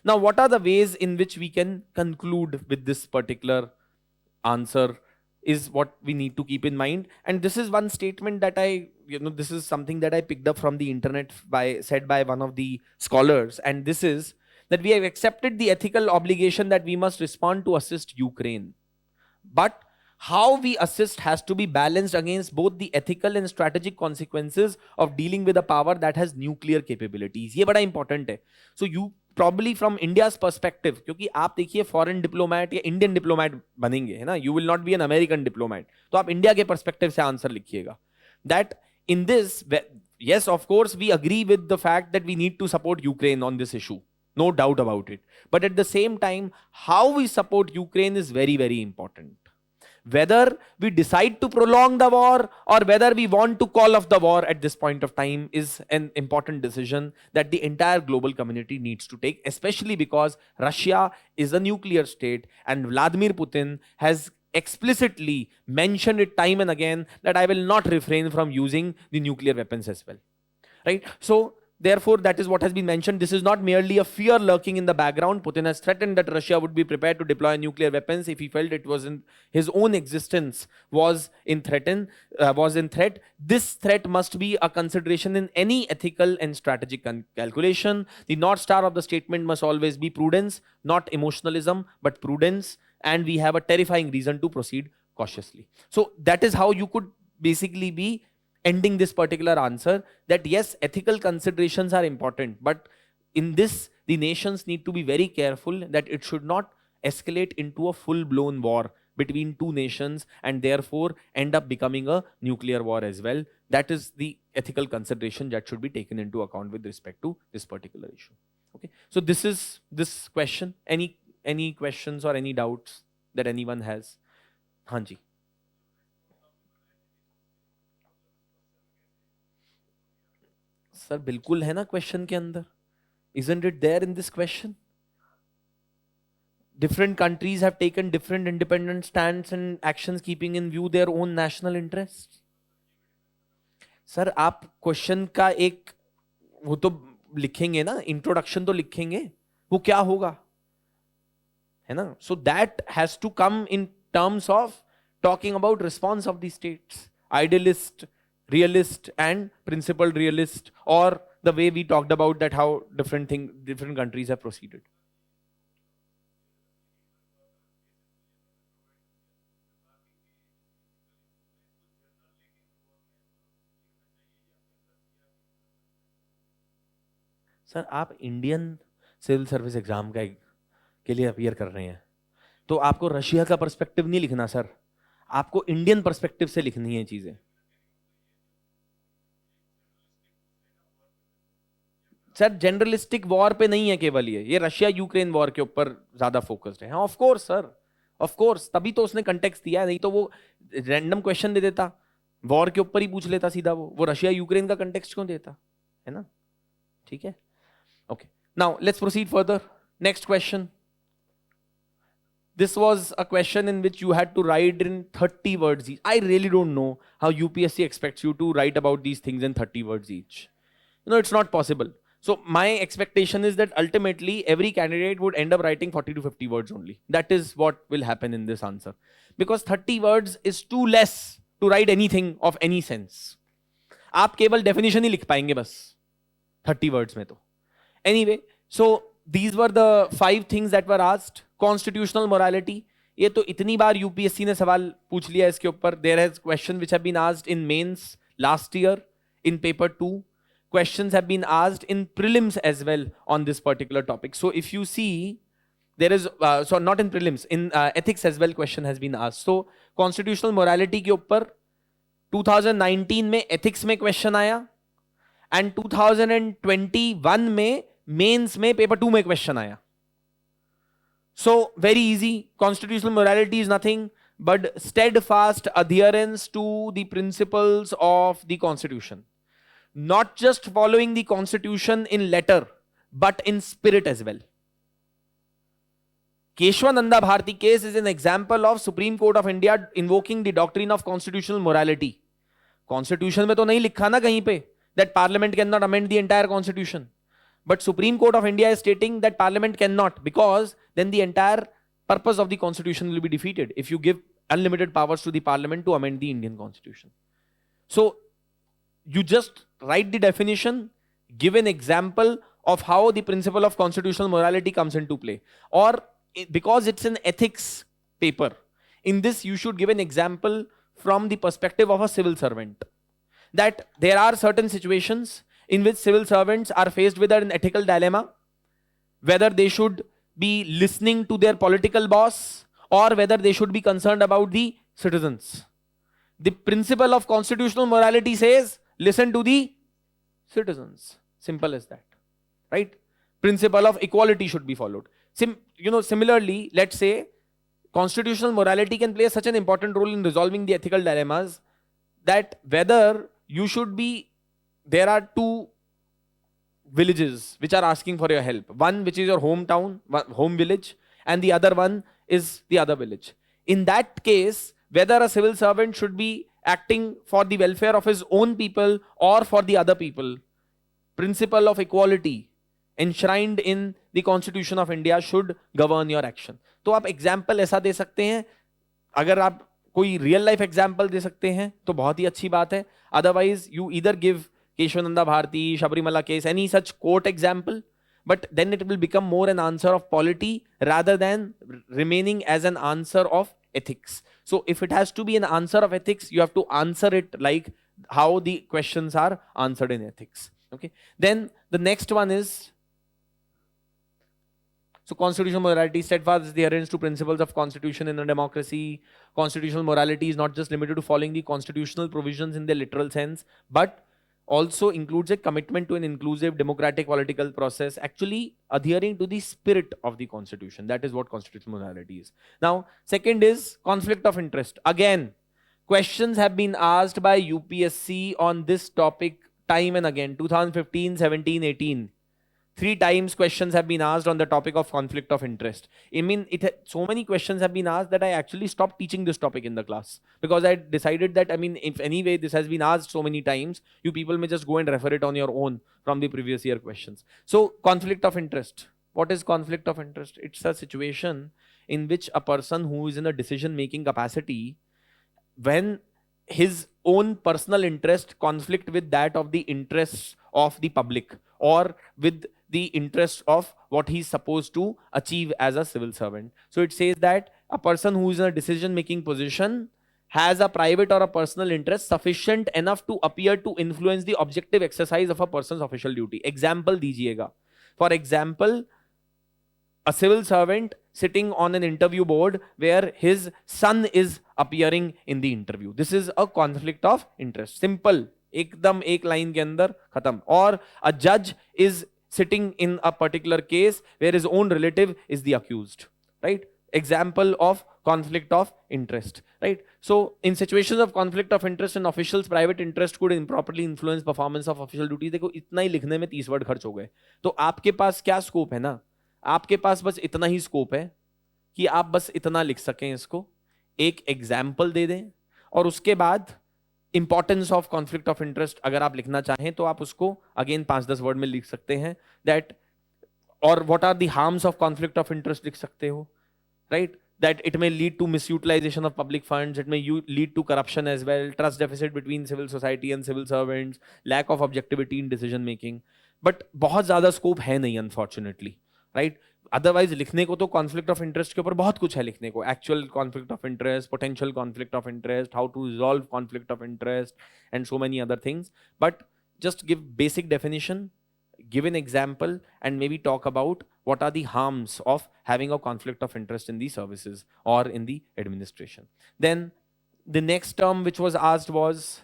B: Now, what are the ways in which we can conclude with this particular answer is what we need to keep in mind. And this is one statement that this is something that I picked up from the internet said by one of the scholars. And this is that we have accepted the ethical obligation that we must respond to assist Ukraine. But how we assist has to be balanced against both the ethical and strategic consequences of dealing with a power that has nuclear capabilities. ये बड़ा important है. So you probably from India's perspective, क्योंकि आप देखिए foreign diplomat या Indian diplomat बनेंगे, है ना? You will not be an American diplomat. तो आप India के perspective से answer लिखिएगा. That in this, yes, of course, we agree with the fact that we need to support Ukraine on this issue. No doubt about it. But at the same time, how we support Ukraine is very, very important. Whether we decide to prolong the war or whether we want to call off the war at this point of time is an important decision that the entire global community needs to take, especially because Russia is a nuclear state and Vladimir Putin has explicitly mentioned it time and again that I will not refrain from using the nuclear weapons as well, right? So therefore, that is what has been mentioned. This is not merely a fear lurking in the background. Putin has threatened that Russia would be prepared to deploy nuclear weapons if he felt it was in his own existence was in threat. This threat must be a consideration in any ethical and strategic calculation. The North Star of the statement must always be prudence, not emotionalism, but prudence. And we have a terrifying reason to proceed cautiously. So that is how you could basically be ending this particular answer, that yes, ethical considerations are important, but in this, the nations need to be very careful that it should not escalate into a full-blown war between two nations and therefore end up becoming a nuclear war as well. That is the ethical consideration that should be taken into account with respect to this particular issue. Okay, so this is this question. Any questions or any doubts that anyone has? Hanji. Sir बिल्कुल है ना question के अंदर. Isn't it there in this question? different countries have taken different independent stands and actions keeping in view their own national interests. Sir आप question का एक वो तो लिखेंगे ना, इंट्रोडक्शन तो लिखेंगे, वो क्या होगा, है ना? So that has to come in terms of talking about response of the states, idealist, realist and principled realist, or the way we talked about that how different countries have proceeded. Sir आप Indian civil service exam के लिए appear कर रहे हैं, तो आपको Russia का perspective नहीं लिखना सर, आपको इंडियन पर्सपेक्टिव से लिखनी है चीजें. सर जनरलिस्टिक वॉर पे नहीं है केवल ये रशिया यूक्रेन वॉर के ऊपर ज्यादा फोकस्ड है. Of course sir, of course, तभी तो उसने कंटेक्स्ट दिया है, नहीं तो वो रैंडम क्वेश्चन दे देता, वॉर के ऊपर ही पूछ लेता सीधा, वो रशिया यूक्रेन का कंटेक्स्ट क्यों देता, है ना? ठीक है, okay. Now let's proceed further. Next question. This was a question in which you had to write in 30 words each. I really don't know how UPSC expects you to write about these things in 30 words each. You know, it's not possible. So my expectation is that ultimately every candidate would end up writing 40 to 50 words only. That is what will happen in this answer. Because 30 words is too less to write anything of any sense. आप केवल definition ही लिख पाएंगे बस 30 words में तो. Anyway, so these were the 5 things that were asked. Constitutional morality. ये तो इतनी बार UPSC ने सवाल पूछ लिया इसके ऊपर. There has question which have been asked in mains last year in paper 2. Questions have been asked in prelims as well on this particular topic. So if you see, there is, so not in prelims, in ethics as well question has been asked. So constitutional morality के ऊपर 2019 में ethics में question आया, and 2021 में mains में paper 2 में question आया. So very easy. Constitutional morality is nothing but steadfast adherence to the principles of the Constitution. Not just following the Constitution in letter, but in spirit as well. Keshwananda Bharati case is an example of Supreme Court of India invoking the doctrine of constitutional morality. Constitution में तो नहीं लिखा ना कहीं पे that Parliament cannot amend the entire Constitution. But Supreme Court of India is stating that Parliament cannot, because then the entire purpose of the Constitution will be defeated if you give unlimited powers to the Parliament to amend the Indian Constitution. So you just write the definition, give an example of how the principle of constitutional morality comes into play. Or because it's an ethics paper, in this you should give an example from the perspective of a civil servant. That there are certain situations in which civil servants are faced with an ethical dilemma, whether they should be listening to their political boss or whether they should be concerned about the citizens. The principle of constitutional morality says, listen to the citizens. Simple as that, right? Principle of equality should be followed. Similarly, let's say constitutional morality can play such an important role in resolving the ethical dilemmas that whether you should be, there are 2 villages which are asking for your help. One which is your hometown, home village, and the other one is the other village. In that case, whether a civil servant should be acting for the welfare of his own people or for the other people, principle of equality enshrined in the Constitution of India should govern your action. तो आप example ऐसा दे सकते हैं. अगर आप कोई real life example दे सकते हैं तो बहुत ही अच्छी बात है. Otherwise, you either give Keshwananda Bharati, Shabrimala case, any such court example, but then it will become more an answer of polity rather than remaining as an answer of ethics. So if it has to be an answer of ethics, you have to answer it like how the questions are answered in ethics. Okay. Then the next one is, so constitutional morality, steadfast adherence to principles of constitution in a democracy. Constitutional morality is not just limited to following the constitutional provisions in their literal sense, but also includes a commitment to an inclusive democratic political process, actually adhering to the spirit of the Constitution. That is what constitutional morality is. Now, second is conflict of interest. Again, questions have been asked by UPSC on this topic time and again. 2015, 17, 18. 3 times questions have been asked on the topic of conflict of interest. I mean, so many questions have been asked that I actually stopped teaching this topic in the class, because I decided that, I mean, if anyway this has been asked so many times, you people may just go and refer it on your own from the previous year questions. So conflict of interest. What is conflict of interest? It's a situation in which a person who is in a decision making capacity, when his own personal interest conflict with that of the interests of the public, or with the interest of what he's supposed to achieve as a civil servant. So it says that a person who is in a decision making position has a private or a personal interest sufficient enough to appear to influence the objective exercise of a person's official duty. Example दीजिएगा. For example, a civil servant sitting on an interview board where his son is appearing in the interview. This is a conflict of interest. Simple. एकदम एक line के अंदर खत्म. Or a judge is sitting in a particular case where his own relative is the accused. Right? Example of conflict of interest. Right? So in situations of conflict of interest, an official's private interest could improperly influence performance of official duty. देखो इतना ही लिखने में 30 word खर्च हो गए. तो आपके पास क्या स्कोप है ना? आपके पास बस इतना ही स्कोप है कि आप बस इतना लिख सकें, इसको एक एग्जाम्पल दे दें, और उसके बाद importance of conflict of interest अगर आप लिखना चाहें तो आप उसको अगेन 5-10 वर्ड में लिख सकते हैं. दैट और what are the harms of conflict of interest लिख सकते हो. Right? that it may lead to misutilization of public funds, it may lead to corruption as well, trust deficit between civil society and civil servants, lack of objectivity in decision making. But बहुत ज़्यादा scope है नहीं unfortunately, right? Otherwise लिखने को तो conflict of interest के ऊपर बहुत कुछ है लिखने को. Actual conflict of interest, potential conflict of interest, how to resolve conflict of interest, and so many other things. But just give basic definition, give an example, and maybe talk about what are the harms of having a conflict of interest in the services or in the administration. Then the next term which was asked was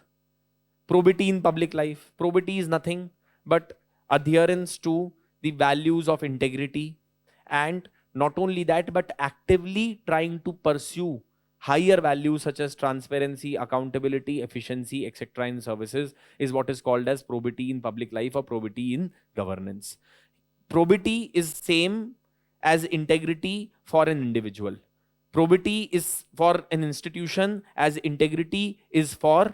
B: probity in public life. Probity is nothing but adherence to the values of integrity, and not only that, but actively trying to pursue higher values such as transparency, accountability, efficiency, etc. in services is what is called as probity in public life or probity in governance. Probity is same as integrity for an individual. Probity is for an institution as integrity is for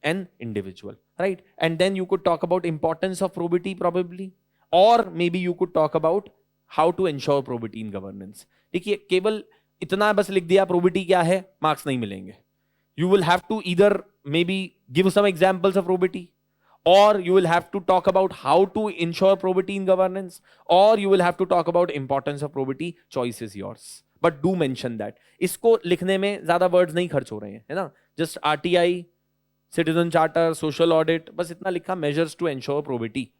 B: an individual, right? And then you could talk about importance of probity probably, or maybe you could talk about how to ensure probity in governance. देखिए केवल इतना बस लिख दिया probity क्या है, marks नहीं मिलेंगे. You will have to either maybe give some examples of probity, or you will have to talk about how to ensure probity in governance, or you will have to talk about importance of probity. Choice is yours, but do mention that. इसको लिखने में ज्यादा words नहीं खर्च हो रहे हैं, है ना? Just RTI, citizen charter, social audit, बस इतना लिखा. Measures to ensure probity.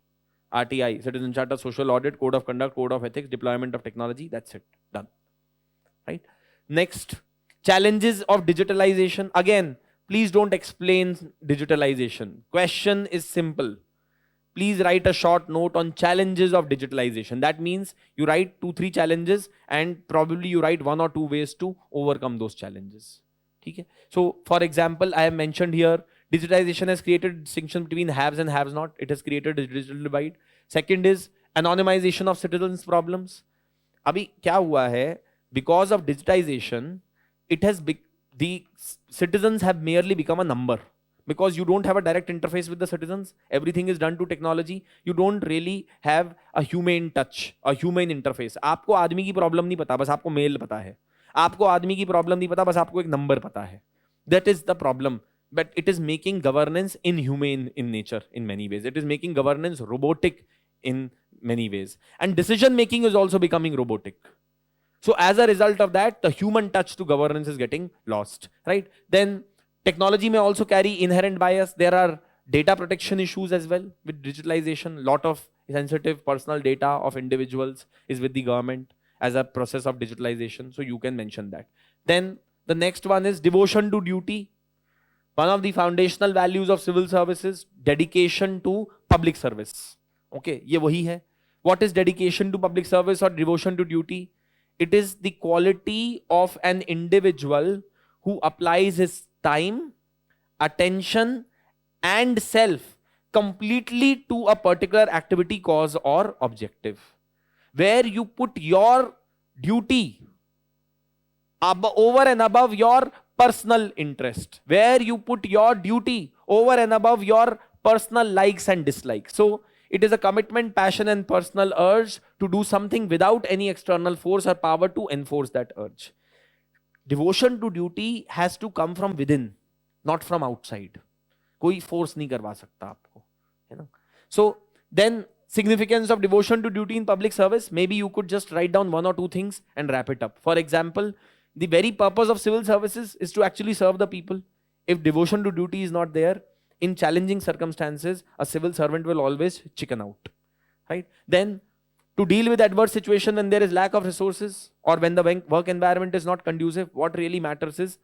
B: RTI, citizen charter, social audit, code of conduct, code of ethics, deployment of technology. That's it. Done. Right? Next, challenges of digitalization. Again, please don't explain digitalization. Question is simple. Please write a short note on challenges of digitalization. That means you write 2-3 challenges and probably you write 1 or 2 ways to overcome those challenges. Okay? So, for example, I have mentioned here, digitization has created distinction between haves and haves not. It has created a digital divide. Second is anonymization of citizens' problems. अभी क्या हुआ है? Because of digitization, the citizens have merely become a number. Because you don't have a direct interface with the citizens, everything is done to technology. You don't really have a humane touch, a humane interface. आपको आदमी की problem नहीं पता, बस आपको mail पता है. आपको आदमी की प्रॉब्लम नहीं पता, बस आपको एक नंबर पता है. That is the problem. But it is making governance inhumane in nature in many ways. It is making governance robotic in many ways. And decision making is also becoming robotic. So as a result of that, the human touch to governance is getting lost, right? Then technology may also carry inherent bias. There are data protection issues as well with digitalization. A lot of sensitive personal data of individuals is with the government as a process of digitalization. So you can mention that. Then the next one is devotion to duty. One of the foundational values of civil services, dedication to public service. Okay, ये वही है. What is dedication to public service or devotion to duty? It is the quality of an individual who applies his time, attention, and self completely to a particular activity, cause, or objective, where you put your duty over and above your personal interest, where you put your duty over and above your personal likes and dislikes. So it is a commitment, passion, and personal urge to do something without any external force or power to enforce that urge. Devotion to duty has to come from within, not from outside. कोई force नहीं करवा सकता आपको, है ना? So then, significance of devotion to duty in public service, maybe you could just write down one or two things and wrap it up. For example, the very purpose of civil services is to actually serve the people. If devotion to duty is not there, in challenging circumstances, a civil servant will always chicken out, right? Then, to deal with adverse situation when there is lack of resources or when the work environment is not conducive, what really matters is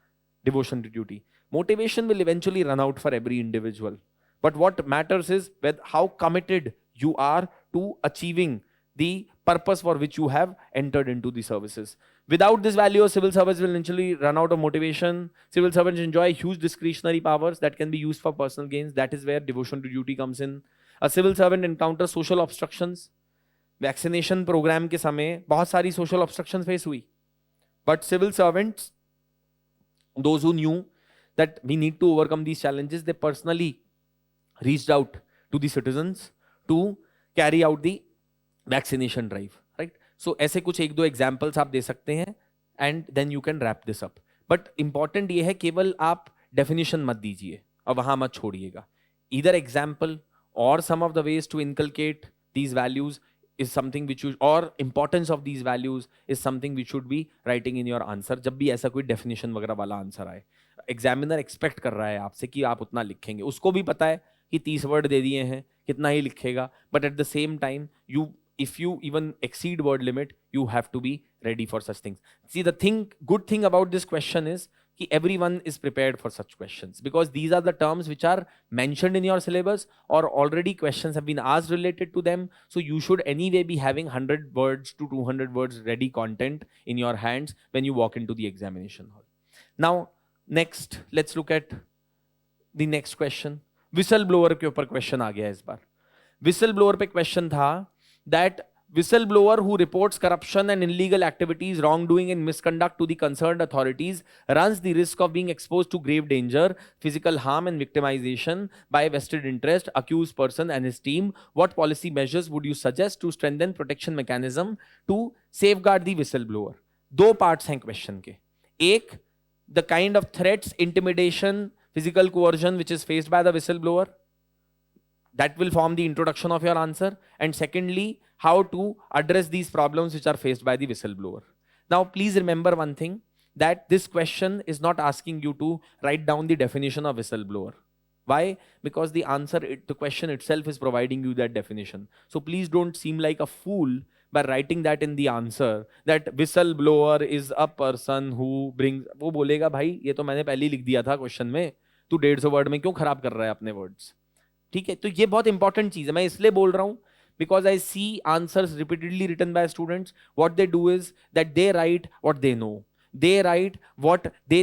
B: devotion to duty. Motivation will eventually run out for every individual, but what matters is how committed you are to achieving the purpose for which you have entered into the services. Without this value, civil service will eventually run out of motivation. Civil servants enjoy huge discretionary powers that can be used for personal gains. That is where devotion to duty comes in. A civil servant encounters social obstructions. Vaccination programme के समय बहुत सारी social obstruction face हुई, but civil servants, those who knew that we need to overcome these challenges, they personally reached out to the citizens to carry out the vaccination drive, right? So ऐसे कुछ एक दो examples आप दे सकते हैं and then you can wrap this up. But important ये है केवल आप डेफिनेशन मत दीजिए और वहां मत छोड़िएगा. either example or some of the ways to inculcate these values is something which you, or importance of these values is something which should be writing in your answer. जब भी ऐसा कोई definition वगैरह वाला आंसर आए, examiner expect कर रहा है आपसे कि आप उतना लिखेंगे. उसको भी पता है कि 30 वर्ड दे दिए हैं, कितना ही लिखेगा, but at the same time you, if you even exceed word limit, you have to be ready for such things. See, the good thing about this question is कि everyone is prepared for such questions, because these are the terms which are mentioned in your syllabus or already questions have been asked related to them. So you should anyway be having 100 words to 200 words ready content in your hands when you walk into the examination hall. Now, next, let's look at the next question. Whistleblower के ऊपर question आ गया इस बार. Whistleblower पे question था that whistleblower who reports corruption and illegal activities, wrongdoing and misconduct to the concerned authorities runs the risk of being exposed to grave danger, physical harm and victimization by a vested interest, accused person and his team. What policy measures would you suggest to strengthen protection mechanism to safeguard the whistleblower? दो parts हैं question के. एक, the kind of threats, intimidation, physical coercion which is faced by the whistleblower. That will form the introduction of your answer. And secondly, how to address these problems which are faced by the whistleblower. Now, please remember one thing, that this question is not asking you to write down the definition of whistleblower. Why? Because the answer, the question itself is providing you that definition. So please don't seem like a fool by writing that in the answer, that whistleblower is a person who brings, वो बोलेगा भाई ये तो मैंने पहले ही लिख दिया था क्वेश्चन में, तू 150 वर्ड में क्यों खराब कर रहा है अपने वर्ड्स. ठीक है, तो ये बहुत इंपॉर्टेंट चीज है, मैं इसलिए बोल रहा हूं because I see answers repeatedly written by students. What they do is that they write what they know, they write what they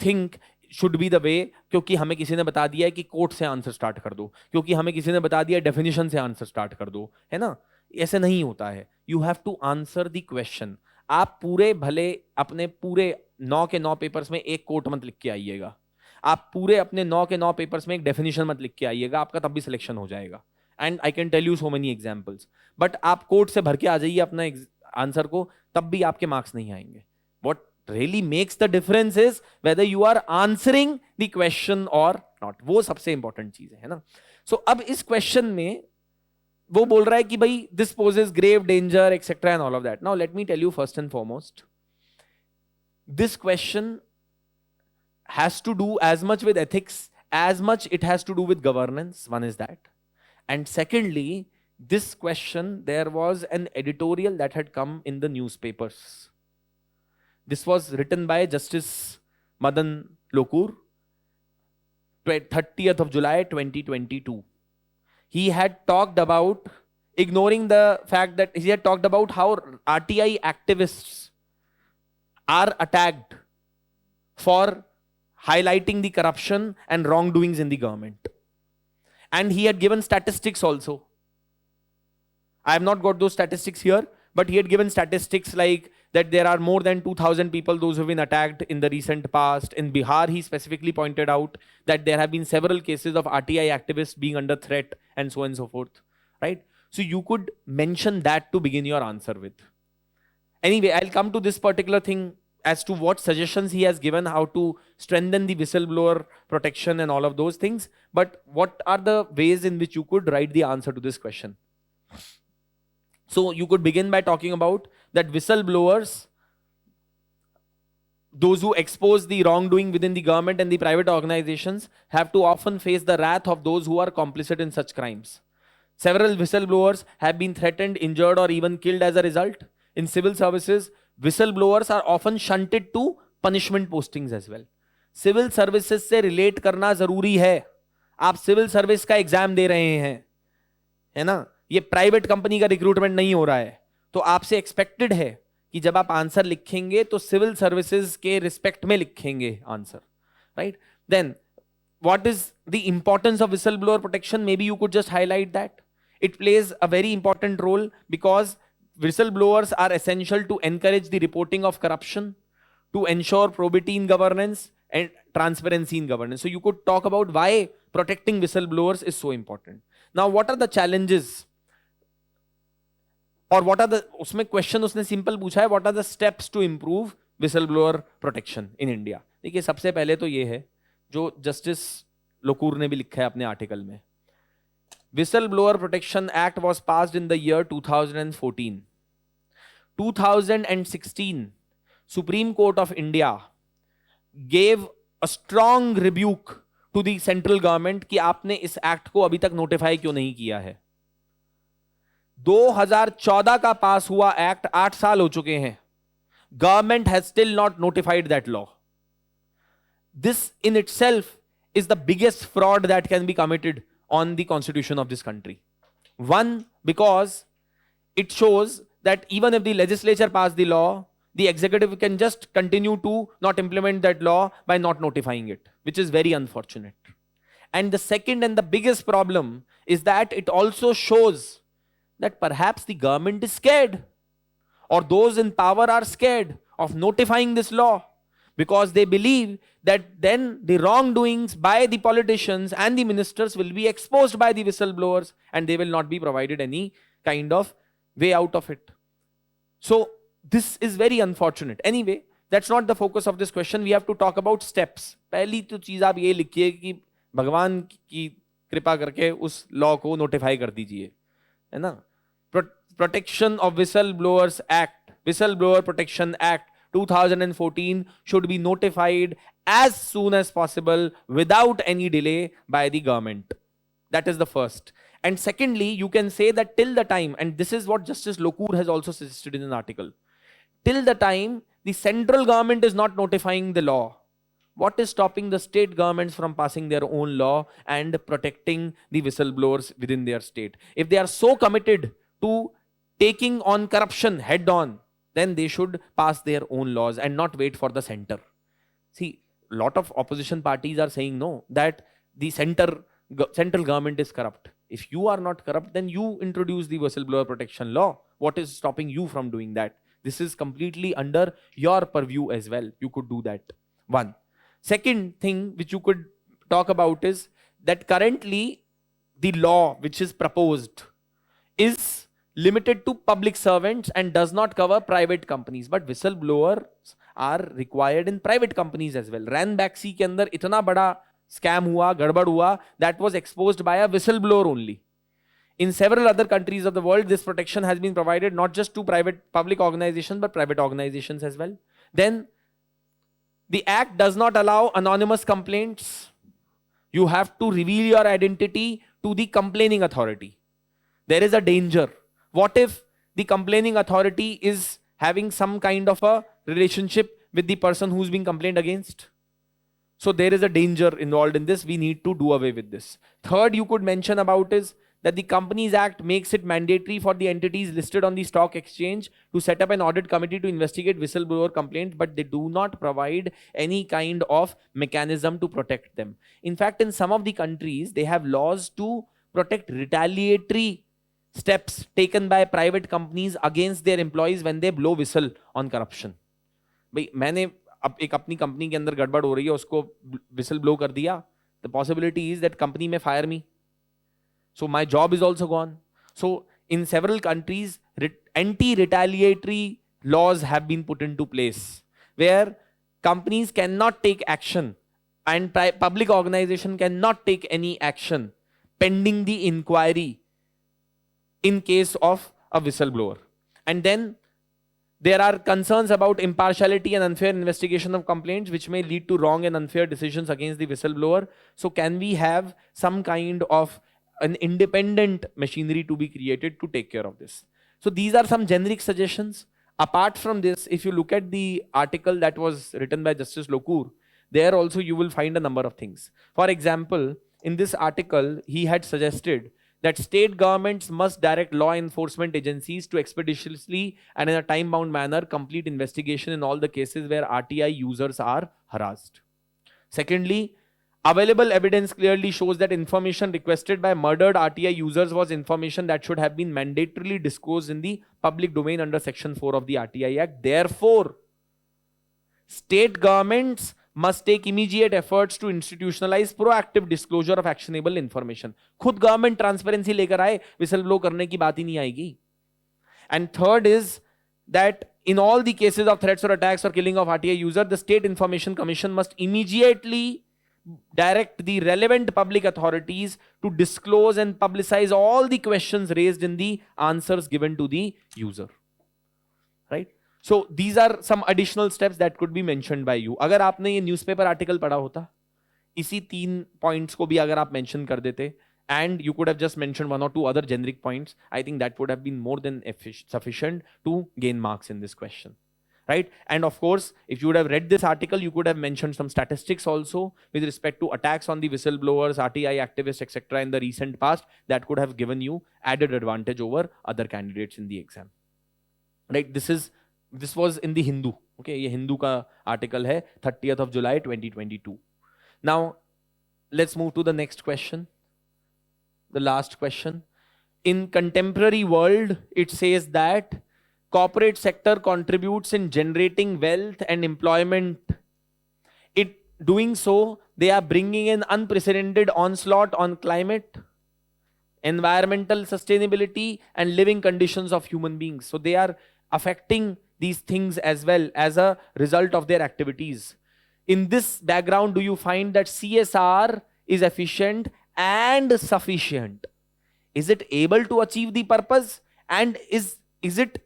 B: think should be the way, क्योंकि हमें किसी ने बता दिया है कि कोट से आंसर स्टार्ट कर दो, क्योंकि हमें किसी ने बता दिया है डेफिनेशन से आंसर स्टार्ट कर दो, है ना. ऐसे नहीं होता है. You have to answer the question. आप पूरे भले अपने पूरे 9 के 9 पेपर्स में एक कोट मत लिख के आइएगा, आप पूरे अपने 9 के 9 पेपर्स में एक डेफिनेशन मत लिख के आइएगा, आपका तब भी सिलेक्शन हो जाएगा. And I can tell you so many examples. But आप कोट से भर के आ जाइए अपना आंसर को, तब भी आपके मार्क्स नहीं आएंगे. What really makes the difference is whether you are answering the question or not. वो सबसे इंपॉर्टेंट चीज है ना. सो अब इस क्वेश्चन में वो बोल रहा है कि भाई this poses grave danger etcetera and all of that. Now let me tell you first and foremost, this question has to do as much with ethics as much it has to do with governance. One is that. And secondly, this question, there was an editorial that had come in the newspapers. This was written by Justice Madan Lokur, 30th of July 2022. He had talked about, ignoring the fact that he had talked about how RTI activists are attacked for highlighting the corruption and wrongdoings in the government. And he had given statistics also. I have not got those statistics here, but he had given statistics like that there are more than 2,000 people, those who have been attacked in the recent past. In Bihar, he specifically pointed out that there have been several cases of RTI activists being under threat and so on and so forth, right? So you could mention that to begin your answer with. Anyway, I'll come to this particular thing as to what suggestions he has given, how to strengthen the whistleblower protection and all of those things. But what are the ways in which you could write the answer to this question? So you could begin by talking about that whistleblowers, those who expose the wrongdoing within the government and the private organizations, have to often face the wrath of those who are complicit in such crimes. Several whistleblowers have been threatened, injured, or even killed as a result. In civil services, whistleblowers are often shunted to punishment postings as well. Civil services से relate करना जरूरी है. आप civil service का exam दे रहे हैं, है ना? ये प्राइवेट कंपनी का रिक्रूटमेंट नहीं हो रहा है, तो आपसे एक्सपेक्टेड है कि जब आप आंसर लिखेंगे तो सिविल सर्विसेज के रिस्पेक्ट में लिखेंगे answer, right? Then what is the importance of whistleblower protection? Maybe you could just highlight that. It plays a very important role because whistleblowers are essential to encourage the reporting of corruption, to ensure probity in governance and transparency in governance. So you could talk about why protecting whistleblowers is so important. Now, what are the challenges? और what are the, उसमें question उसने simple पूछा है, what are the steps to improve whistleblower protection in India? देखिए, सबसे पहले तो ये है जो जस्टिस लोकूर ने भी लिखा है अपने आर्टिकल में. Whistleblower Protection Act was passed in the year 2014. 2016, Supreme Court of India gave a strong rebuke to the central government कि आपने इस एक्ट को अभी तक नोटिफाई क्यों नहीं किया है. 2014 का पास हुआ एक्ट 8 साल हो चुके हैं. Government has still not notified that law. This in itself is the biggest fraud that can be committed on the constitution of this country. One, because it shows that even if the legislature passed the law, the executive can just continue to not implement that law by not notifying it, which is very unfortunate. And the second and the biggest problem is that it also shows that perhaps the government is scared, or those in power are scared of notifying this law, because they believe that then the wrongdoings by the politicians and the ministers will be exposed by the whistleblowers and they will not be provided any kind of way out of it. So this is very unfortunate. Anyway, that's not the focus of this question. We have to talk about steps. पहली तो चीज आप ये लिखिए कि भगवान की कृपा करके उस लॉ को नोटिफाई कर दीजिए, है ना? Protection of Whistleblowers Act, Whistleblower Protection Act 2014 should be notified as soon as possible without any delay by the government. That is the first. And secondly, you can say that till the time, and this is what Justice Lokur has also suggested in an article, till the time the central government is not notifying the law, what is stopping the state governments from passing their own law and protecting the whistleblowers within their state? If they are so committed to taking on corruption head on, then they should pass their own laws and not wait for the center. See, a lot of opposition parties are saying no, that the central government is corrupt. If you are not corrupt, then you introduce the whistleblower protection law. What is stopping you from doing that? This is completely under your purview as well. You could do that. One. Second thing which you could talk about is that currently the law which is proposed is limited to public servants and does not cover private companies, but whistleblowers are required in private companies as well. Ran Baxi के अंदर इतना बड़ा scam हुआ, गड़बड़ हुआ, that was exposed by a whistleblower only. In several other countries of the world, this protection has been provided not just to public organizations, but private organizations as well. Then the act does not allow anonymous complaints. You have to reveal your identity to the complaining authority. There is a danger. What if the complaining authority is having some kind of a relationship with the person who's being complained against? So there is a danger involved in this. We need to do away with this. Third, you could mention about is that the Companies Act makes it mandatory for the entities listed on the stock exchange to set up an audit committee to investigate whistleblower complaints, but they do not provide any kind of mechanism to protect them. In fact, in some of the countries, they have laws to protect retaliatory steps taken by private companies against their employees when they blow whistle on corruption. भाई मैंने अब एक अपनी company के अंदर गड़बड़ हो रही है, उसको whistle blow कर दिया, the possibility is that company may fire me. So my job is also gone. So in several countries, anti-retaliatory laws have been put into place where companies cannot take action and public organization cannot take any action pending the inquiry in case of a whistleblower. And then there are concerns about impartiality and unfair investigation of complaints, which may lead to wrong and unfair decisions against the whistleblower. So can we have some kind of an independent machinery to be created to take care of this? So these are some generic suggestions. Apart from this, if you look at the article that was written by Justice Lokur, there also you will find a number of things. For example, in this article, he had suggested that state governments must direct law enforcement agencies to expeditiously and in a time-bound manner complete investigation in all the cases where RTI users are harassed. Secondly, available evidence clearly shows that information requested by murdered RTI users was information that should have been mandatorily disclosed in the public domain under Section 4 of the RTI Act. Therefore, state governments must take immediate efforts to institutionalize proactive disclosure of actionable information. खुद government transparency लेकर आए, whistleblow करने की बात ही नहीं आएगी. And third is that in all the cases of threats or attacks or killing of RTI user, the State Information Commission must immediately direct the relevant public authorities to disclose and publicize all the questions raised in the answers given to the user. Right? So these are some additional steps that could be mentioned by you. अगर आपने ये newspaper article पढ़ा होता, इसी 3 points को भी अगर आप मेंशन कर देते, and you could have just mentioned 1 or 2 other generic points, I think that would have been more than sufficient to gain marks in this question. Right? And of course, if you would have read this article, you could have mentioned some statistics also with respect to attacks on the whistleblowers, RTI activists, etc. in the recent past, that could have given you added advantage over other candidates in the exam. Right? This was in the Hindu. Okay, ये Hindu का article है 30th of July 2022. Now, let's move to the next question. The last question. In contemporary world, it says that corporate sector contributes in generating wealth and employment. Doing so, they are bringing an unprecedented onslaught on climate, environmental sustainability, and living conditions of human beings. So they are affecting these things as well as a result of their activities. In this background, do you find that CSR is efficient and sufficient? Is it able to achieve the purpose? And is it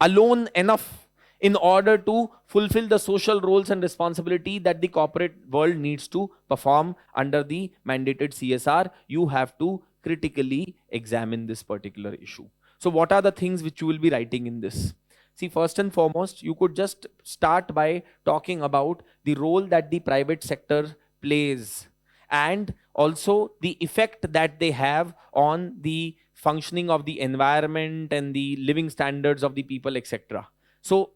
B: alone enough in order to fulfill the social roles and responsibility that the corporate world needs to perform under the mandated CSR? You have to critically examine this particular issue. So what are the things which you will be writing in this? See, first and foremost, you could just start by talking about the role that the private sector plays and also the effect that they have on the functioning of the environment and the living standards of the people, etc. So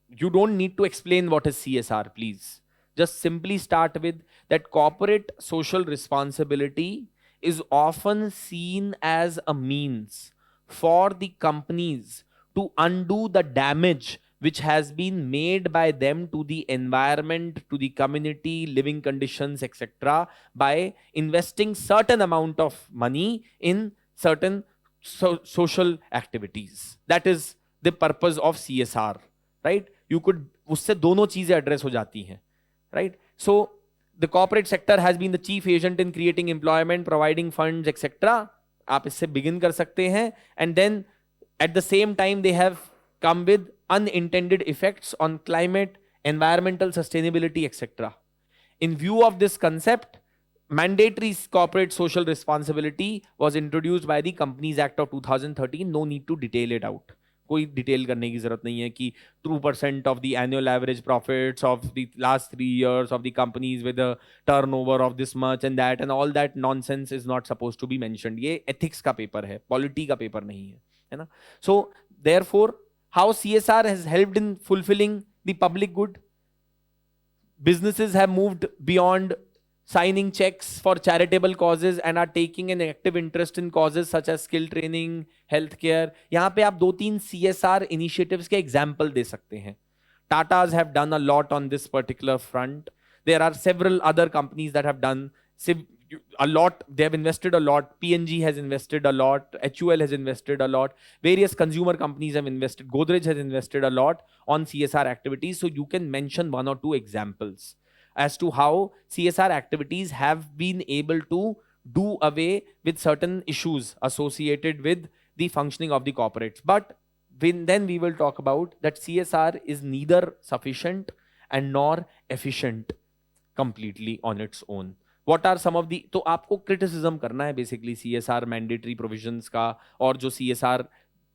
B: you don't need to explain what is CSR, please. Just simply start with that corporate social responsibility is often seen as a means for the companies to undo the damage which has been made by them to the environment, to the community, living conditions, etc. by investing certain amount of money in certain social activities. That is the purpose of CSR, right? You could, उससे दोनों चीजें address हो जाती हैं, right? So the corporate sector has been the chief agent in creating employment, providing funds, etc. आप इससे begin कर सकते हैं, and then at the same time they have come with unintended effects on climate, environmental sustainability, etc. In view of this concept, mandatory corporate social responsibility was introduced by the Companies Act of 2013. No need to detail it out. कोई detail करने की जरूरत नहीं है कि 2% of the annual average profits of the last 3 years of the companies with a turnover of this much and all that nonsense is not suppose to be mentioned. ये ethics का paper है, polity का paper नहीं है ना. So therefore how CSR has helped in fulfilling the public good. Businesses have moved beyond signing checks for charitable causes and are taking an active interest in causes such as skill training, healthcare. यहाँ पे आप 2-3 CSR initiatives के example दे सकते हैं. Tatas have done a lot on this particular front. There are several other companies that have done a lot. They have invested a lot. P&G has invested a lot. HUL has invested a lot. Various consumer companies have invested. Godrej has invested a lot on CSR activities. So you can mention 1 or 2 examples as to how CSR activities have been able to do away with certain issues associated with the functioning of the corporates. But then we will talk about that CSR is neither sufficient and nor efficient completely on its own. What are some of the, तो आपको criticism करना है basically CSR mandatory provisions का, और जो CSR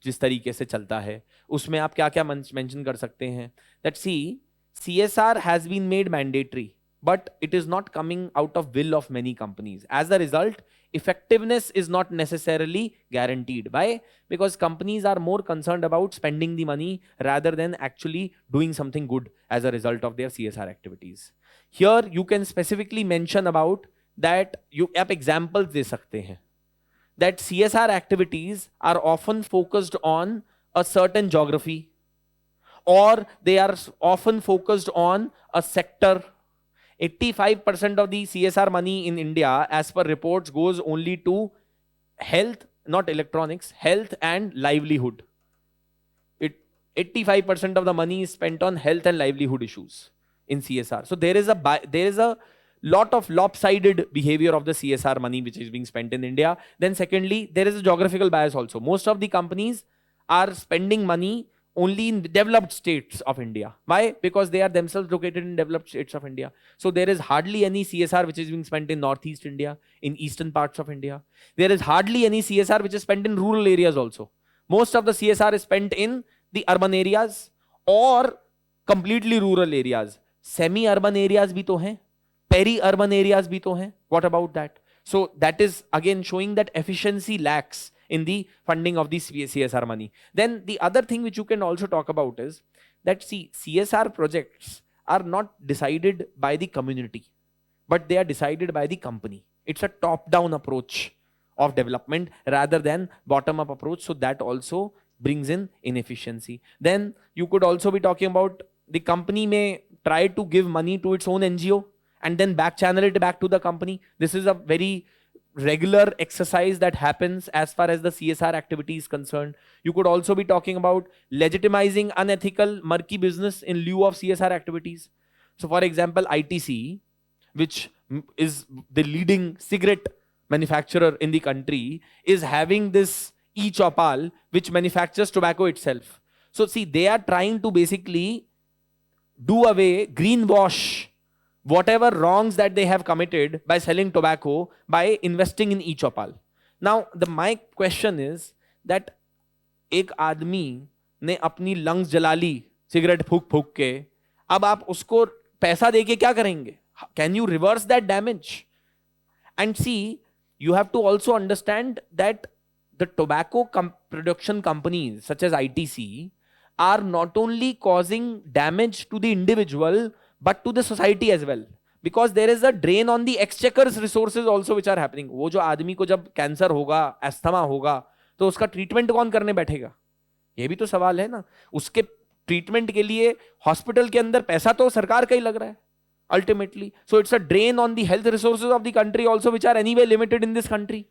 B: जिस तरीके से चलता है उसमें आप क्या क्या mention कर सकते हैं. That see, CSR has been made mandatory, but it is not coming out of will of many companies. As a result, effectiveness is not necessarily guaranteed. Why? Because companies are more concerned about spending the money rather than actually doing something good as a result of their CSR activities. Here you can specifically mention about that. You आप examples दे सकते हैं that CSR activities are often focused on a certain geography, or they are often focused on a sector. 85% of the CSR money in India, as per reports, goes only to health, not electronics, health and livelihood. 85% of the money is spent on health and livelihood issues in CSR. So there is a lot of lopsided behavior of the CSR money which is being spent in India. Then secondly, there is a geographical bias also. Most of the companies are spending money only in developed states of India. Why? Because they are themselves located in developed states of India. So there is hardly any CSR which is being spent in Northeast India, in eastern parts of India. There is hardly any CSR which is spent in rural areas also. Most of the CSR is spent in the urban areas or completely rural areas. Semi-urban areas भी तो हैं, peri-urban areas भी तो हैं. What about that? So that is again showing that efficiency lacks in the funding of the CSR money. Then the other thing which you can also talk about is that see, CSR projects are not decided by the community, but they are decided by the company. It's a top-down approach of development rather than bottom-up approach. So that also brings in inefficiency. Then you could also be talking about the company may try to give money to its own NGO and then back channel it back to the company. This is a very regular exercise that happens as far as the CSR activity is concerned. You could also be talking about legitimizing unethical, murky business in lieu of CSR activities. So for example, ITC, which is the leading cigarette manufacturer in the country, is having this e-Chopal, which manufactures tobacco itself. So see, they are trying to basically do away, greenwash whatever wrongs that they have committed by selling tobacco by investing in e-Chopal. Now, my question is that एक आदमी ने अपनी lungs जला ली cigarette फूक फूक के, अब आप उसको पैसा देके क्या करेंगे? Can you reverse that damage? And see, you have to also understand that the tobacco production companies such as ITC are not only causing damage to the individual but to the society as well, because there is a drain on the exchequer's resources also which are happening. वो जो आदमी को जब cancer होगा, asthma होगा, तो उसका treatment कौन करने बैठेगा? ये भी तो सवाल है ना. उसके ट्रीटमेंट के लिए हॉस्पिटल के अंदर पैसा तो सरकार का ही लग रहा है ultimately. So it's a drain on the health resources of the country also, which are anyway limited in this country,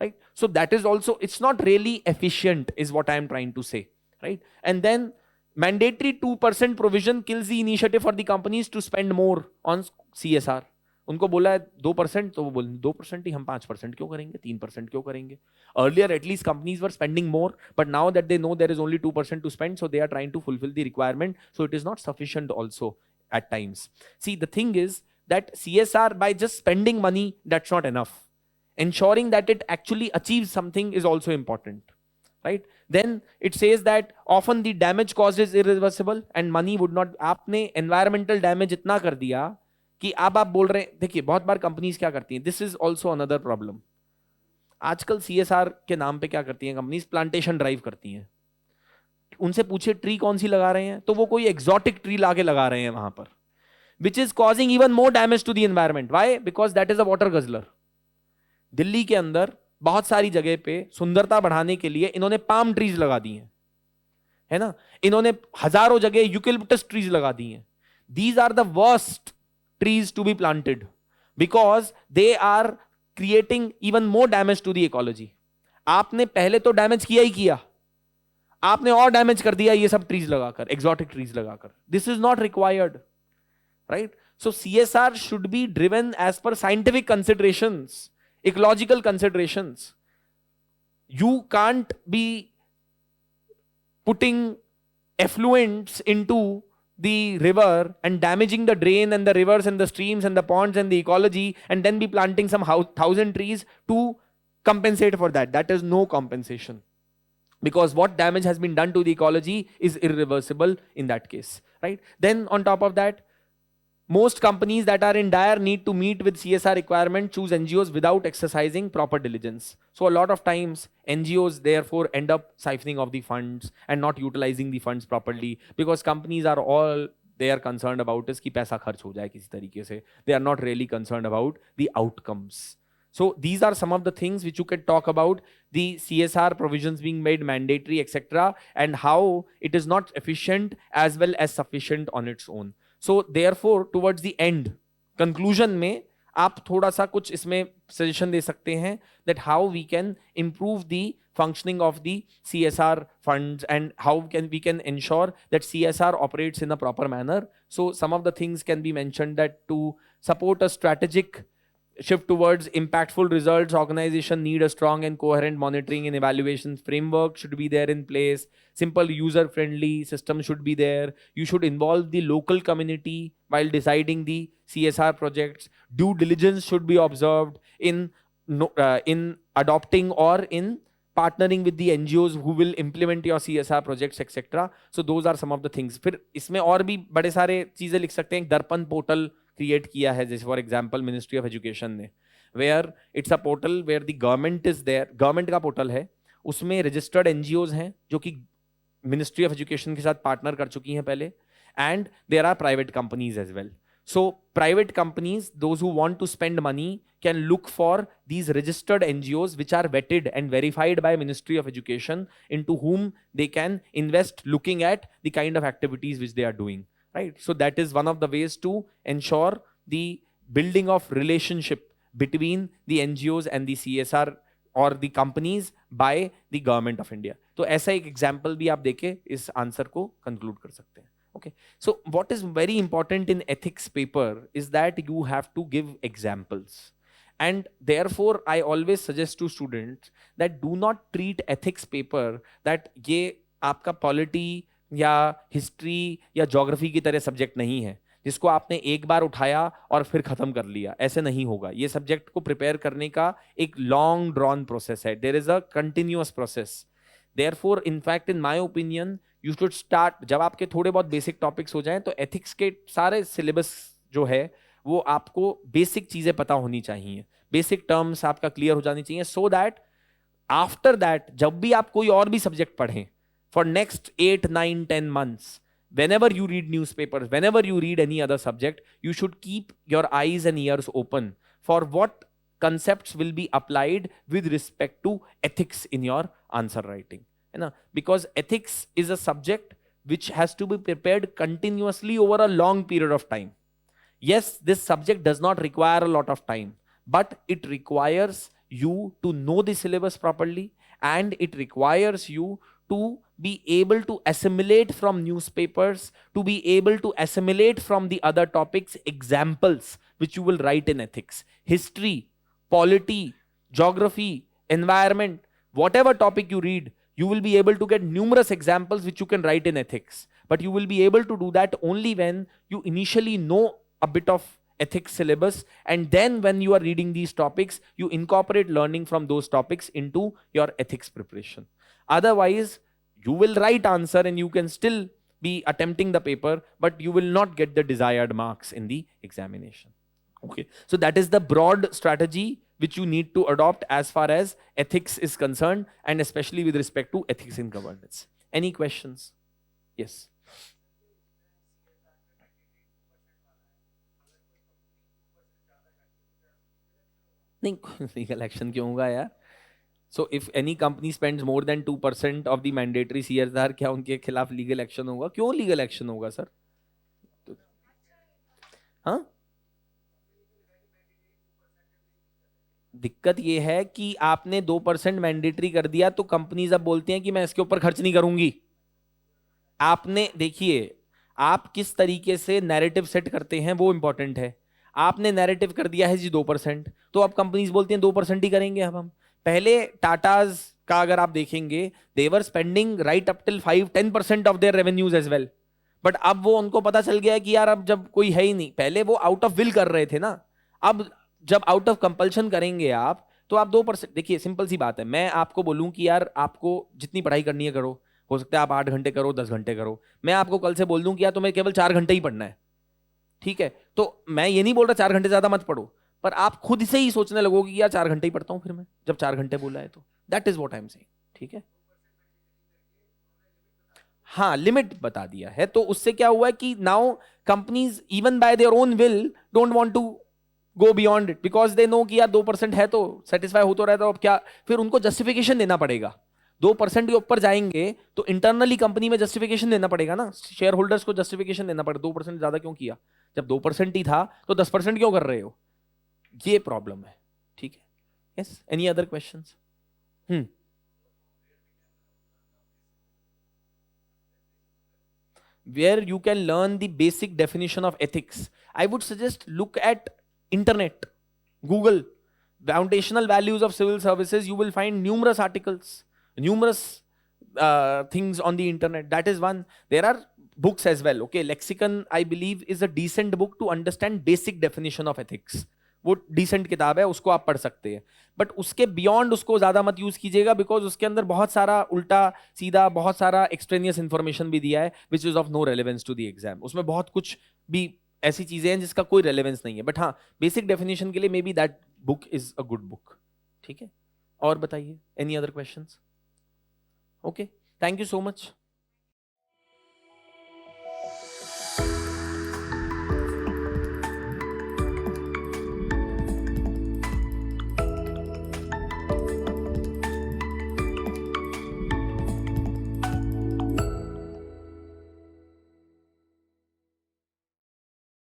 B: right? So that is also, it's not really efficient is what I am trying to say, right? And then mandatory 2% provision kills the initiative for the companies to spend more on CSR. उनको बोला है 2%, तो वो बोल 2% ही, हम 5% क्यों करेंगे, 3% क्यों करेंगे? Earlier at least companies were spending more, but now that they know there is only 2% to spend, so they are trying to fulfill the requirement. So it is not sufficient also at times. See, the thing is that CSR, by just spending money, that's not enough. Ensuring that it actually achieves something is also important. right? Then it says that often the damage caused is irreversible and money would not. आपने environmental damage इतना कर दिया कि अब आप बोल रहे हैं, देखिए बहुत बार कंपनीज क्या करती हैं, this is also another problem. आजकल CSR के नाम पे क्या करती हैं कंपनीज, प्लांटेशन ड्राइव करती हैं. उनसे पूछे ट्री कौन सी लगा रहे हैं, तो वो कोई एक्सोटिक ट्री लाके लगा रहे हैं वहां पर, which is causing even more damage to the environment. Why? Because that is a water guzzler. Delhi के अंदर बहुत सारी जगह पे सुंदरता बढ़ाने के लिए इन्होंने पाम ट्रीज लगा दी हैं, है ना. इन्होंने हजारों जगह यूकेलिप्टस ट्रीज लगा दी हैं. These are the worst trees to be planted because they are creating even more damage to the ecology. आपने पहले तो डैमेज किया ही किया, आपने और डैमेज कर दिया ये सब ट्रीज लगाकर, एक्सोटिक ट्रीज लगाकर. This is not required, right? So CSR should be driven as per scientific considerations, ecological considerations. You can't be putting effluents into the river and damaging the drain and the rivers and the streams and the ponds and the ecology and then be planting some 1,000 trees to compensate for that. That is no compensation, because what damage has been done to the ecology is irreversible in that case, right? Then on top of that, most companies that are in dire need to meet with CSR requirement choose NGOs without exercising proper diligence. So a lot of times NGOs therefore end up siphoning off the funds and not utilizing the funds properly, because companies are all they are concerned about is कि पैसा खर्च हो जाए किसी तरीके से. They are not really concerned about the outcomes. So these are some of the things which you can talk about, the CSR provisions being made mandatory, etc., and how it is not efficient as well as sufficient on its own. So therefore towards the end, conclusion में आप थोड़ा सा कुछ इसमें suggestion दे सकते हैं that how we can improve the functioning of the CSR funds and how we can ensure that CSR operates in a proper manner. So some of the things can be mentioned that to support a strategic shift towards impactful results, organization need a strong and coherent monitoring and evaluation framework should be there in place. Simple user friendly system should be there. You should involve the local community while deciding the CSR projects. Due diligence should be observed in adopting or in partnering with the NGOs who will implement your CSR projects, etc. So those are some of the things. फिर इसमें और भी बड़े सारे चीजें लिख सकते हैं. दर्पण पोर्टल क्रिएट किया है, जैसे for example ministry of education ने, where it's a portal where the government is there. Government का पोर्टल है, उसमें रजिस्टर्ड एनजीओज हैं जो कि मिनिस्ट्री ऑफ एजुकेशन के साथ पार्टनर कर चुकी हैं पहले, and there are private companies as well. So private companies, those who want to spend money, can look for these registered NGOs which are vetted and verified by Ministry of Education, into whom they can invest, looking at the kind of activities which they are doing, right? So that is one of the ways to ensure the building of relationship between the NGOs and the CSR or the companies by the government of India. तो ऐसा एक example भी आप देके इस answer को conclude कर सकते हैं. Okay, so what is very important in ethics paper is that you have to give examples, and therefore I always suggest to students that do not treat ethics paper that ये आपका polity या history या geography की तरह subject नहीं है जिसको आपने एक बार उठाया और फिर खत्म कर लिया. ऐसे नहीं होगा. ये सब्जेक्ट को प्रिपेयर करने का एक लॉन्ग ड्रॉन प्रोसेस है. There is a continuous process. Therefore in fact in my opinion you should start, जब आपके थोड़े बहुत बेसिक टॉपिक्स हो जाएं तो एथिक्स के सारे सिलेबस जो है वो आपको बेसिक चीजें पता होनी चाहिए, बेसिक टर्म्स आपका क्लियर हो जानी चाहिए, सो दैट आफ्टर दैट जब भी आप कोई और भी सब्जेक्ट पढ़ें for next 8, 9, 10 months, whenever you read newspapers, whenever you read any other subject, you should keep your eyes and ears open for what concepts will be applied with respect to ethics in your answer writing. Because ethics is a subject which has to be prepared continuously over a long period of time. Yes, this subject does not require a lot of time, but it requires you to know the syllabus properly, and it requires you to be able to assimilate from newspapers, to be able to assimilate from the other topics examples which you will write in ethics. History, polity, geography, environment, whatever topic you read, you will be able to get numerous examples which you can write in ethics. But you will be able to do that only when you initially know a bit of ethics syllabus, and then when you are reading these topics, you incorporate learning from those topics into your ethics preparation. Otherwise, you will write answer and you can still be attempting the paper, but you will not get the desired marks in the examination. Okay, so that is the broad strategy which you need to adopt as far as ethics is concerned, and especially with respect to ethics in governance. Any questions? Yes. नहीं, legal action क्यों होगा यार? So if any company spends more than 2% of the mandatory CSR, क्या उनके खिलाफ legal action होगा? क्यों legal action होगा सर? हाँ, दिक्कत ये है कि आपने 2% मैंडेटरी कर दिया तो कंपनीज अब बोलती हैं कि मैं इसके ऊपर खर्च नहीं करूंगी. आपने देखिए, आप किस तरीके से नैरेटिव सेट करते हैं वो इंपॉर्टेंट है. आपने नैरेटिव कर दिया है जी 2%, तो अब कंपनीज बोलती हैं 2% ही करेंगे. अब हम पहले टाटाज का अगर आप देखेंगे, they were spending right up till 5-10% of their revenues as well. But अब वो उनको पता चल गया है कि यार अब जब कोई है ही नहीं, पहले वो आउट ऑफ विल कर रहे थे ना, अब जब आउट ऑफ कंपल्शन करेंगे आप, तो आप 2%. देखिए सिंपल सी बात है, मैं आपको बोलूं कि यार आपको जितनी पढ़ाई करनी है करो, हो सकता है आप 8 घंटे करो, 10 घंटे करो. मैं आपको कल से बोल दूं कि यार तुम्हें केवल 4 घंटे ही पढ़ना है, ठीक है, तो मैं ये नहीं बोल रहा 4 घंटे ज्यादा मत पढ़ो, पर आप खुद से ही सोचने लगोगे कि यार 4 घंटे ही पढ़ता हूं फिर मैं, जब 4 घंटे बोला है तो. That is what I am saying. ठीक है, हाँ, लिमिट बता दिया है, तो उससे क्या हुआ है कि now companies even by their own will don't want to go beyond it, because they know कि यार 2% है तो सेटिस्फाई हो तो रहता है, अब क्या फिर उनको जस्टिफिकेशन देना पड़ेगा. 2% के ऊपर जाएंगे तो इंटरनली कंपनी में जस्टिफिकेशन देना पड़ेगा ना, शेयर होल्डर्स को जस्टिफिकेशन देना पड़ेगा. 2% ज्यादा क्यों किया? जब 2% ही था तो 10% क्यों कर रहे हो? ये प्रॉब्लम है. ठीक है, yes, any other questions? Where you can learn the basic definition of ethics, I would suggest look at internet, Google, foundational values of civil services. You will find numerous articles, numerous things on the internet. That is one. There are books as well. Okay, Lexicon, I believe, is a decent book to understand basic definition of ethics. वो decent किताब है, उसको आप पढ़ सकते हैं, but उसके beyond उसको ज्यादा मत यूज कीजिएगा, बिकॉज उसके अंदर बहुत सारा उल्टा सीधा, बहुत सारा एक्सट्रेनियस इंफॉर्मेशन भी दिया है which is of no relevance to the exam. उसमें बहुत कुछ भी ऐसी चीजें हैं जिसका कोई रेलेवेंस नहीं है, बट हाँ, बेसिक डेफिनेशन के लिए may be that book is a good book. ठीक है, और बताइए, any other questions? Okay, thank you so much.